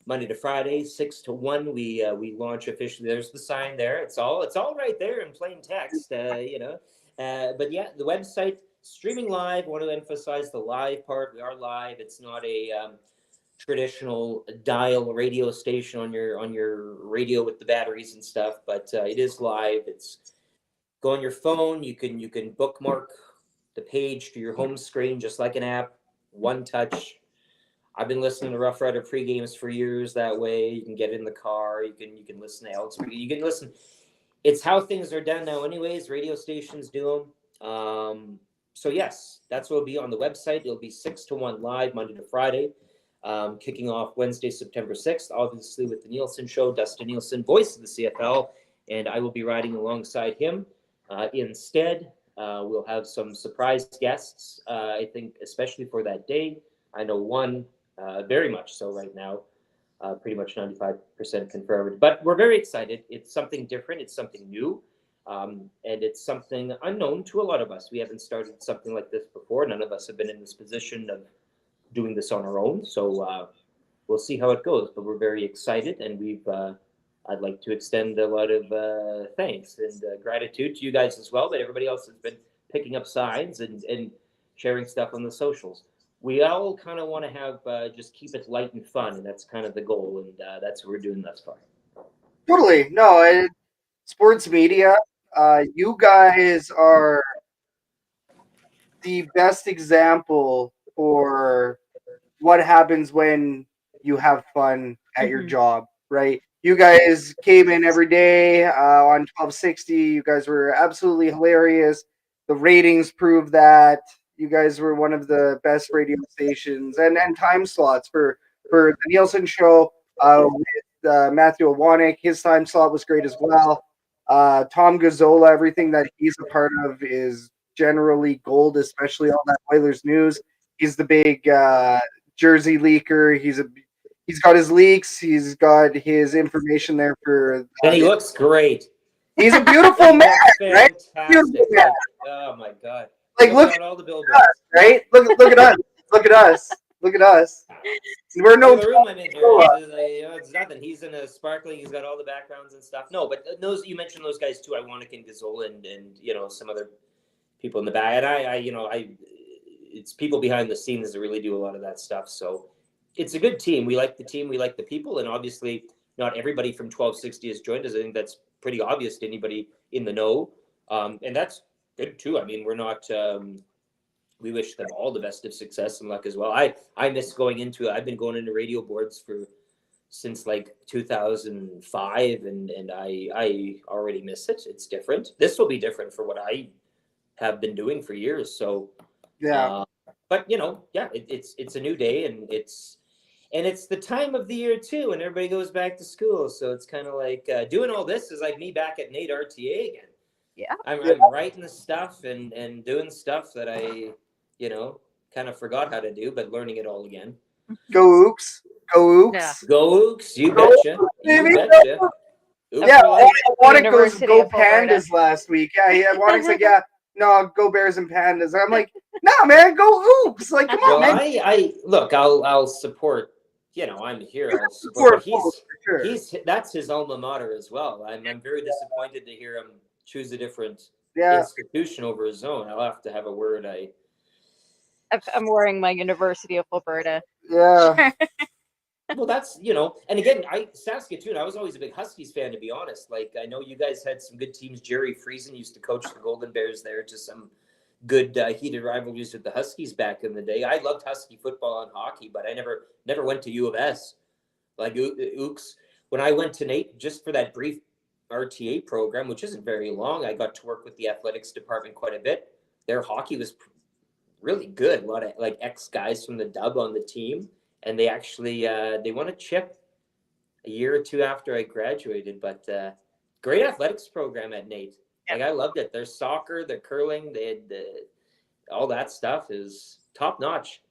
Monday to Friday, 6 to 1. We launch officially. There's the sign there. It's all right there in plain text, But yeah, the website streaming live. I want to emphasize the live part. We are live. It's not a traditional dial radio station on your radio with the batteries and stuff, but it is live. It's go on your phone. You can bookmark the page to your home screen just like an app, one touch. I've been listening to Rough Rider pre-games for years that way. You can get in the car. You can listen to Elks. You can listen. It's how things are done now anyways. Radio stations do them. So yes, that's what will be on the website. It'll be 6 to 1 live Monday to Friday, kicking off Wednesday, September 6th, obviously with the Neilson Show, Dustin Neilson, voice of the CFL, and I will be riding alongside him. Instead, we'll have some surprise guests, I think, especially for that day. I know one very much so right now, pretty much 95% confirmed. But we're very excited. It's something different. It's something new. And it's something unknown to a lot of us. We haven't started something like this before. None of us have been in this position of doing this on our own. So we'll see how it goes. But we're very excited, and I'd like to extend a lot of thanks and gratitude to you guys as well, but everybody else has been picking up signs and sharing stuff on the socials. We all kind of want to have just keep it light and fun, and that's kind of the goal, and that's what we're doing thus far. Totally. No, sports media, you guys are the best example for what happens when you have fun at your job, right? You guys came in every day on 1260. You guys were absolutely hilarious. The ratings prove that. You guys were one of the best radio stations and time slots for the Neilson Show with Matthew Awanek. His time slot was great as well. Tom Gazzola, everything that he's a part of is generally gold, especially all that Oilers news. He's the big jersey leaker. He's got his leaks. He's got his information there for. And he looks great. He's a beautiful man, right? Beautiful man. Oh my God! Like look at all the billboards, right? Look at us. Look at us. Look at us. We're no. The room I'm in here, it's nothing. He's in a sparkling. He's got all the backgrounds and stuff. No, but those you mentioned those guys too. Iwanek and Gazzola and some other people in the back. And it's people behind the scenes that really do a lot of that stuff. So. It's a good team. We like the team. We like the people. And obviously, not everybody from 1260 has joined us. I think that's pretty obvious to anybody in the know. And that's good, too. I mean, we're not we wish them all the best of success and luck as well. I miss going into it. I've been going into radio boards since like 2005, and I already miss it. It's different. This will be different for what I have been doing for years. So, yeah. But it's a new day, and it's the time of the year too, and everybody goes back to school. So it's kind of like doing all this is like me back at NAIT RTA again. Yeah, I'm writing the stuff and doing stuff that I, kind of forgot how to do, but learning it all again. Go Ooks! Go Ooks! Yeah. Go Ooks! You betcha! You betcha! Oops, yeah, I want to go of Pandas last week. Yeah. Wanting's like, yeah, no, go Bears and Pandas. And I'm like, no, man, go Oops! Like, come on, man. I look, I'll support I'm here. I'll support but both, for sure. that's his alma mater as well. I'm very disappointed to hear him choose a different institution over his own. I'll have to have a word. I'm wearing my University of Alberta. Yeah. Well, that's, and again, Saskatoon, I was always a big Huskies fan, to be honest. Like, I know you guys had some good teams. Jerry Friesen used to coach the Golden Bears there, to some good heated rivalries with the Huskies back in the day. I loved Husky football and hockey, but I never went to U of S. Like, Ooks. When I went to NAIT, just for that brief RTA program, which isn't very long, I got to work with the athletics department quite a bit. Their hockey was really good. A lot of like ex-guys from the Dub on the team. And they actually they won a chip a year or two after I graduated. But great athletics program at NAIT. Like, I loved it. Their soccer, their curling, they had all that stuff is top notch.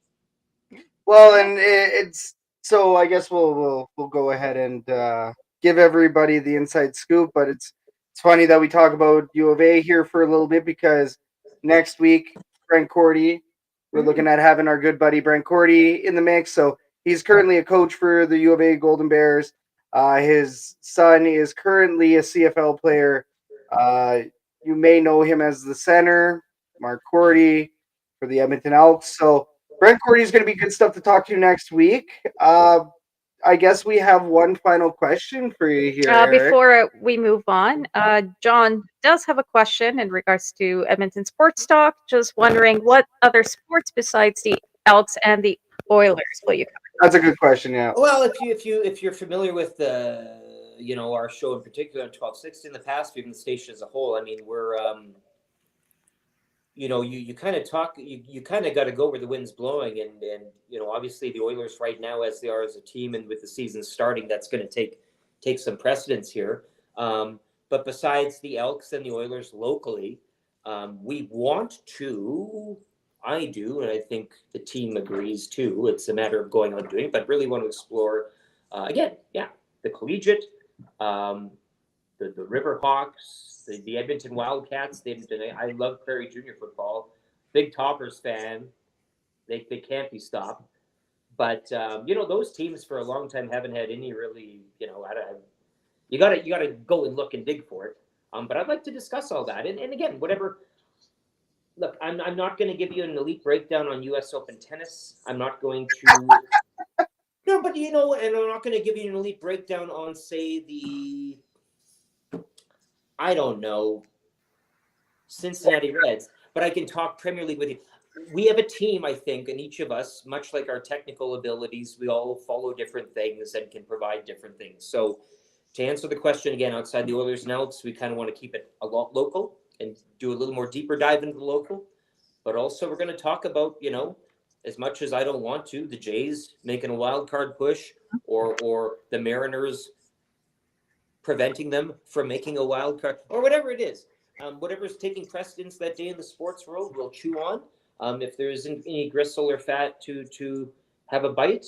Well, and it's so. I guess we'll go ahead and give everybody the inside scoop. But it's funny that we talk about U of A here for a little bit, because next week, Brent Cordy, we're looking at having our good buddy Brent Cordy in the mix. So he's currently a coach for the U of A Golden Bears. His son is currently a CFL player. You may know him as the center, Mark Cordy, for the Edmonton Elks. So Brent Cordy is going to be good stuff to talk to next week. I guess we have one final question for you here, Eric. Before we move on, John does have a question in regards to Edmonton Sports Talk. Just wondering, what other sports besides the Elks and the Oilers will you cover? That's a good question. Yeah. Well, if you're familiar with our show in particular on 1260 in the past, even the station as a whole, I mean, we're you kind of talk, you kind of got to go where the wind's blowing, and obviously the Oilers right now, as they are as a team, and with the season starting, that's going to take some precedence here. But besides the Elks and the Oilers locally, we want to. I do, and I think the team agrees too. It's a matter of going on doing it, but really want to explore the collegiate, the Riverhawks, the Edmonton Wildcats. I love Prairie Junior football. Big Toppers fan. They can't be stopped. But those teams for a long time haven't had any really. You gotta go and look and dig for it. But I'd like to discuss all that, and again, whatever. Look, I'm not going to give you an elite breakdown on U.S. Open tennis. I'm not going to. No, but and I'm not going to give you an elite breakdown on, say, I don't know, Cincinnati Reds. But I can talk Premier League with you. We have a team, I think, and each of us, much like our technical abilities, we all follow different things and can provide different things. So, to answer the question again, outside the Oilers and Elks, we kind of want to keep it a lot local and do a little more deeper dive into the local. But also we're going to talk about, as much as I don't want to, the Jays making a wild card push or the Mariners preventing them from making a wild card, or whatever it is. Whatever's taking precedence that day in the sports world, we'll chew on. If there isn't any gristle or fat to have a bite,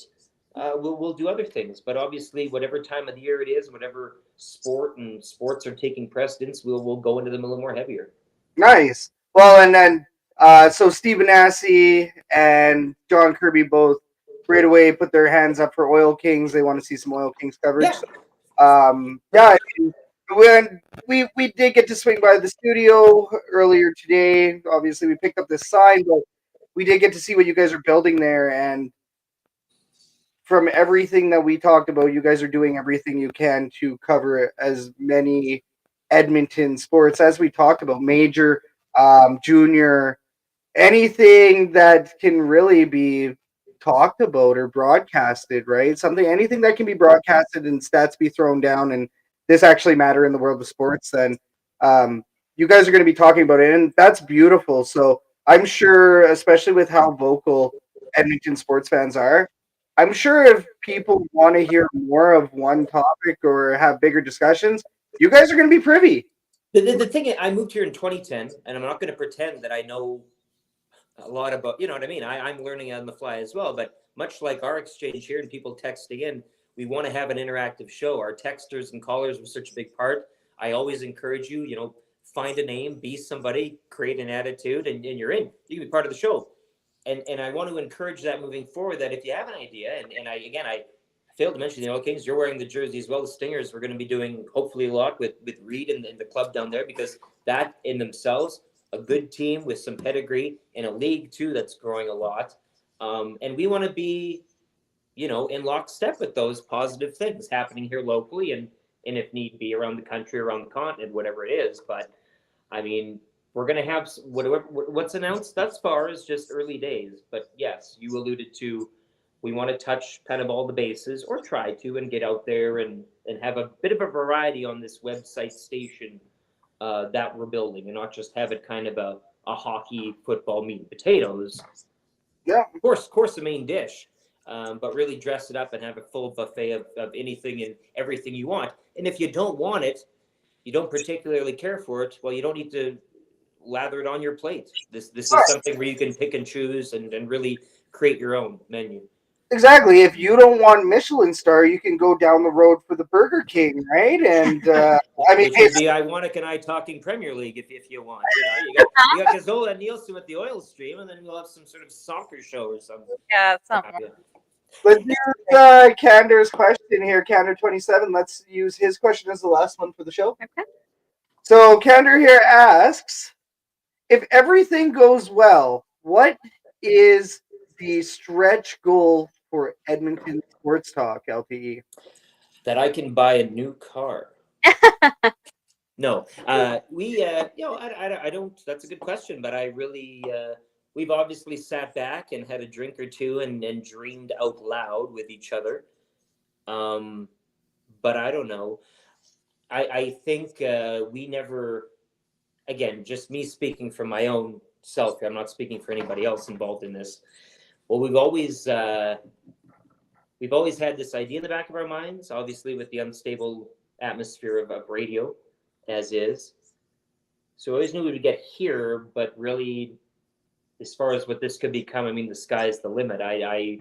we'll do other things. But obviously, whatever time of the year it is, whatever sports are taking precedence, we'll go into them a little more heavier. Nice. Well, and then so Stephen Assey and John Kirby both right away put their hands up for Oil Kings. They want to see some Oil Kings coverage. Yeah. When we did get to swing by the studio earlier today, obviously we picked up this sign, but we did get to see what you guys are building there. And from everything that we talked about, you guys are doing everything you can to cover as many Edmonton sports as we talked about, major, junior, anything that can really be talked about or broadcasted, right? Anything that can be broadcasted and stats be thrown down and this actually matter in the world of sports, then you guys are going to be talking about it, and that's beautiful. So I'm sure, especially with how vocal Edmonton sports fans are, I'm sure if people want to hear more of one topic or have bigger discussions, you guys are going to be privy. The thing is, I moved here in 2010, and I'm not going to pretend that I know a lot about, you know what I mean? I'm learning on the fly as well, but much like our exchange here and people texting in, we want to have an interactive show. Our texters and callers were such a big part. I always encourage you, find a name, be somebody, create an attitude, and you're in. You can be part of the show. And I want to encourage that moving forward, that if you have an idea, and failed to mention the Oil Kings. You're wearing the jersey as well. The Stingers, we're going to be doing hopefully a lot with Reed and the club down there, because that in themselves, a good team with some pedigree in a league too that's growing a lot. And we want to be, in lockstep with those positive things happening here locally and if need be around the country, around the continent, whatever it is. But I mean, we're going to have what's announced thus far is just early days. But yes, you alluded to, we want to touch kind of all the bases, or try to, and get out there and have a bit of a variety on this website station that we're building, and not just have it kind of a hockey, football, meat and potatoes. Yeah. Of course, the main dish, but really dress it up and have a full buffet of anything and everything you want. And if you don't want it, you don't particularly care for it, well, you don't need to lather it on your plate. This is something where you can pick and choose and really create your own menu. Exactly. If you don't want Michelin star, you can go down the road for the Burger King, right? And I mean, it should be Iwanek and I talking Premier League if you want. You got Gazzola and Neilson with the oil stream, and then we'll have some sort of soccer show or something. Yeah, something. Let's use Cander's question here, Cander 27. Let's use his question as the last one for the show. Okay. So Cander here asks, if everything goes well, what is the stretch goal for Edmonton Sports Talk, LTE? That I can buy a new car. No, we, I don't. That's a good question, but I really, we've obviously sat back and had a drink or two and dreamed out loud with each other. But I don't know. I think we never. Again, just me speaking for my own self. I'm not speaking for anybody else involved in this. Well, we've always had this idea in the back of our minds, obviously with the unstable atmosphere of radio as is. So I always knew we would get here, but really, as far as what this could become, I mean, the sky's the limit. I'd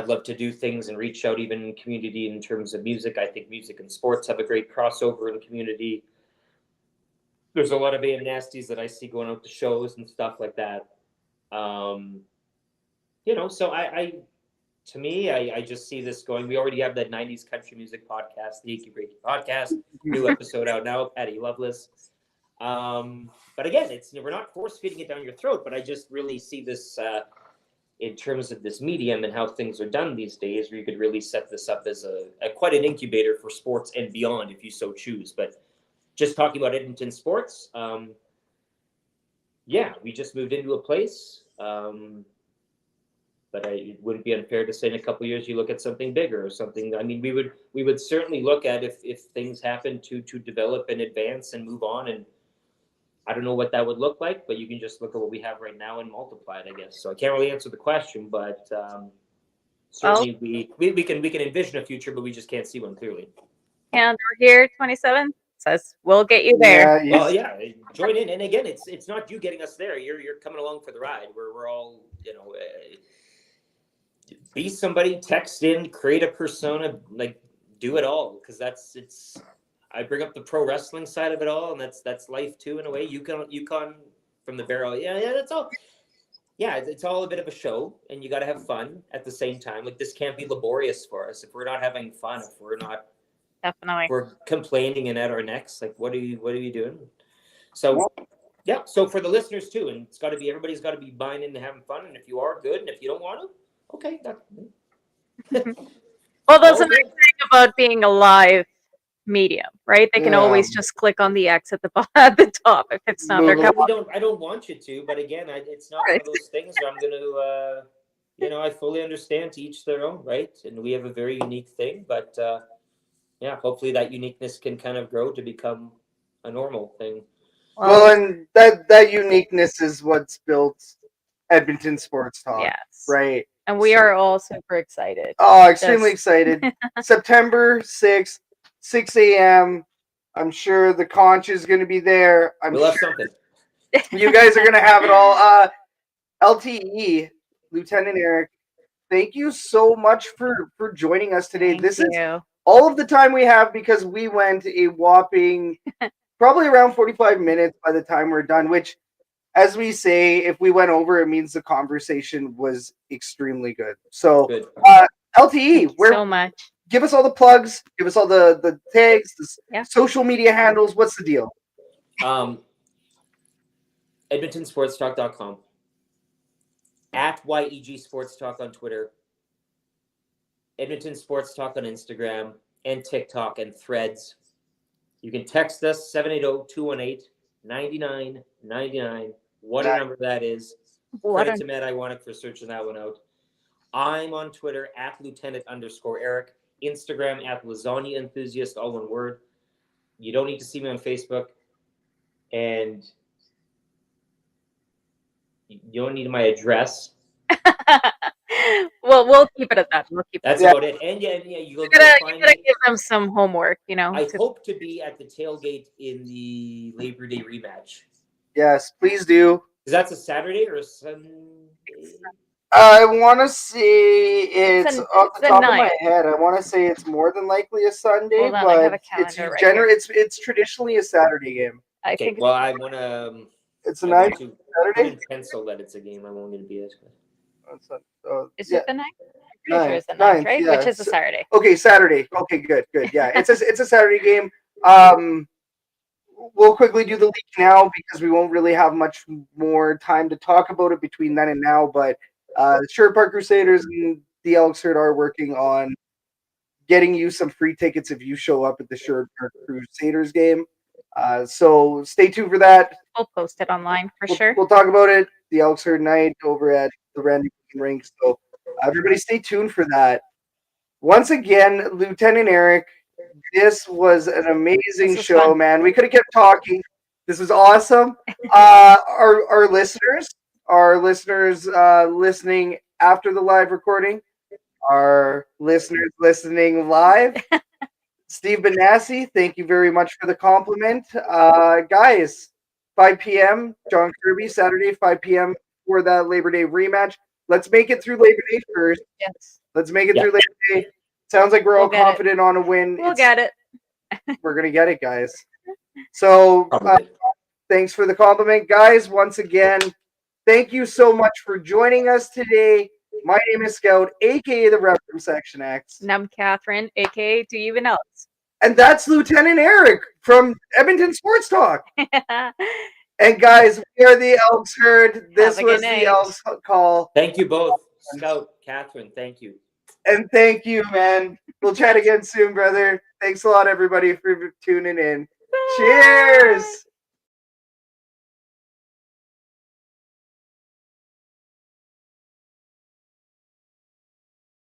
love to do things and reach out even in community in terms of music. I think music and sports have a great crossover in the community. There's a lot of nasties that I see going out to shows and stuff like that. So to me, I just see this going. We already have that 90s country music podcast, the Achy Breaky podcast, new episode out now, Patty Loveless. But again, we're not force feeding it down your throat, but I just really see this in terms of this medium and how things are done these days, where you could really set this up as a quite an incubator for sports and beyond if you so choose. But just talking about Edmonton sports, we just moved into a place. But it wouldn't be unfair to say in a couple of years you look at something bigger or something. I mean, we would certainly look at if things happen to develop and advance and move on. And I don't know what that would look like, but you can just look at what we have right now and multiply it, I guess. So I can't really answer the question, but certainly we can envision a future, but we just can't see one clearly. And we're here, 27 says we'll get you there. Join in. And again, it's not you getting us there. You're coming along for the ride. We're all be somebody, text in, create a persona, like do it all, because I bring up the pro wrestling side of it all, and that's life too in a way. Yukon from the barrel, that's all. Yeah, it's all a bit of a show, and you got to have fun at the same time. Like, this can't be laborious for us if we're not having fun. If we're not, definitely, if we're complaining and at our necks. Like, what are you doing? So. Yeah, so for the listeners too, and everybody's got to be buying into having fun. And if you are, good, and if you don't want to, okay. Well, that's the nice thing about being a live medium, right? They can always just click on the X at the top if it's not their cup. I don't want you to, but again, it's not one of those things where I'm going to, I fully understand, to each their own, right? And we have a very unique thing, but hopefully that uniqueness can kind of grow to become a normal thing. Well, and that uniqueness is what's built Edmonton Sports Talk. Yes. Right. And we are all super excited. Oh, extremely excited. September 6th, 6 a.m. I'm sure the conch is going to be there. We'll have something. You guys are going to have it all. LTE, Lieutenant Eric, thank you so much for joining us today. This is all of the time we have, because we went a whopping probably around 45 minutes by the time we're done, which, as we say, if we went over, it means the conversation was extremely good. So LTE, so much. Give us all the plugs, give us all the tags, Yeah. social media handles. What's the deal? EdmontonSportsTalk.com, at YEG Sports Talk on Twitter, Edmonton Sports Talk on Instagram and TikTok and Threads. You can text us 780-218-9999. What a number that is. Credit to Matt Iwanek for searching that one out. I'm on Twitter at Lieutenant_Eric, Instagram at Lasagna Enthusiast, all one word. You don't need to see me on Facebook, and you don't need my address. Well, we'll keep it at that. That's about it. And yeah, you gotta give them some homework, I hope to be at the tailgate in the Labor Day rematch. Yes, please do. Is that a Saturday or a Sunday? I want to say it's off the top of my head. I want to say it's more than likely a Sunday, but it's traditionally a Saturday game. I think. Well, I want to. It's a night Saturday. Pencil that it's a game. I won't going to be it. Is it the 9th? Pretty sure it's the 9th, right? Yeah. Which is a Saturday. Okay, Saturday. Okay, good. Yeah, it's a Saturday game. We'll quickly do the league now because we won't really have much more time to talk about it between then and now. But the Sherwood Park Crusaders and the Elks are working on getting you some free tickets if you show up at the Sherwood Park Crusaders game. So stay tuned for that. We'll post it online for sure. We'll talk about it. The Elks night over at the Randy Rink. So everybody stay tuned for that. Once again, Lieutenant Eric, this was an amazing show, fun. Man. We could have kept talking. This was awesome. Our listeners listening after the live recording, our listeners listening live. Steve Benassi, thank you very much for the compliment. Guys, 5 p.m., John Kirby, Saturday, 5 p.m. for that Labor Day rematch. Let's make it through Labor Day first. Yes. Let's make it through Labor Day. Sounds like we're all confident on a win. We'll get it. We're going to get it, guys. So thanks for the compliment. Guys, once again, thank you so much for joining us today. My name is Scout, a.k.a. the Rep from Section X. And I'm Catherine, a.k.a. Do You Even Else? And that's Lieutenant Eric from Edmonton Sports Talk. And guys, we are the Elks Herd. This was the Elks Call. Thank you both. Scout, Catherine, thank you. And thank you, man. We'll chat again soon, brother. Thanks a lot, everybody, for tuning in. Bye. Cheers.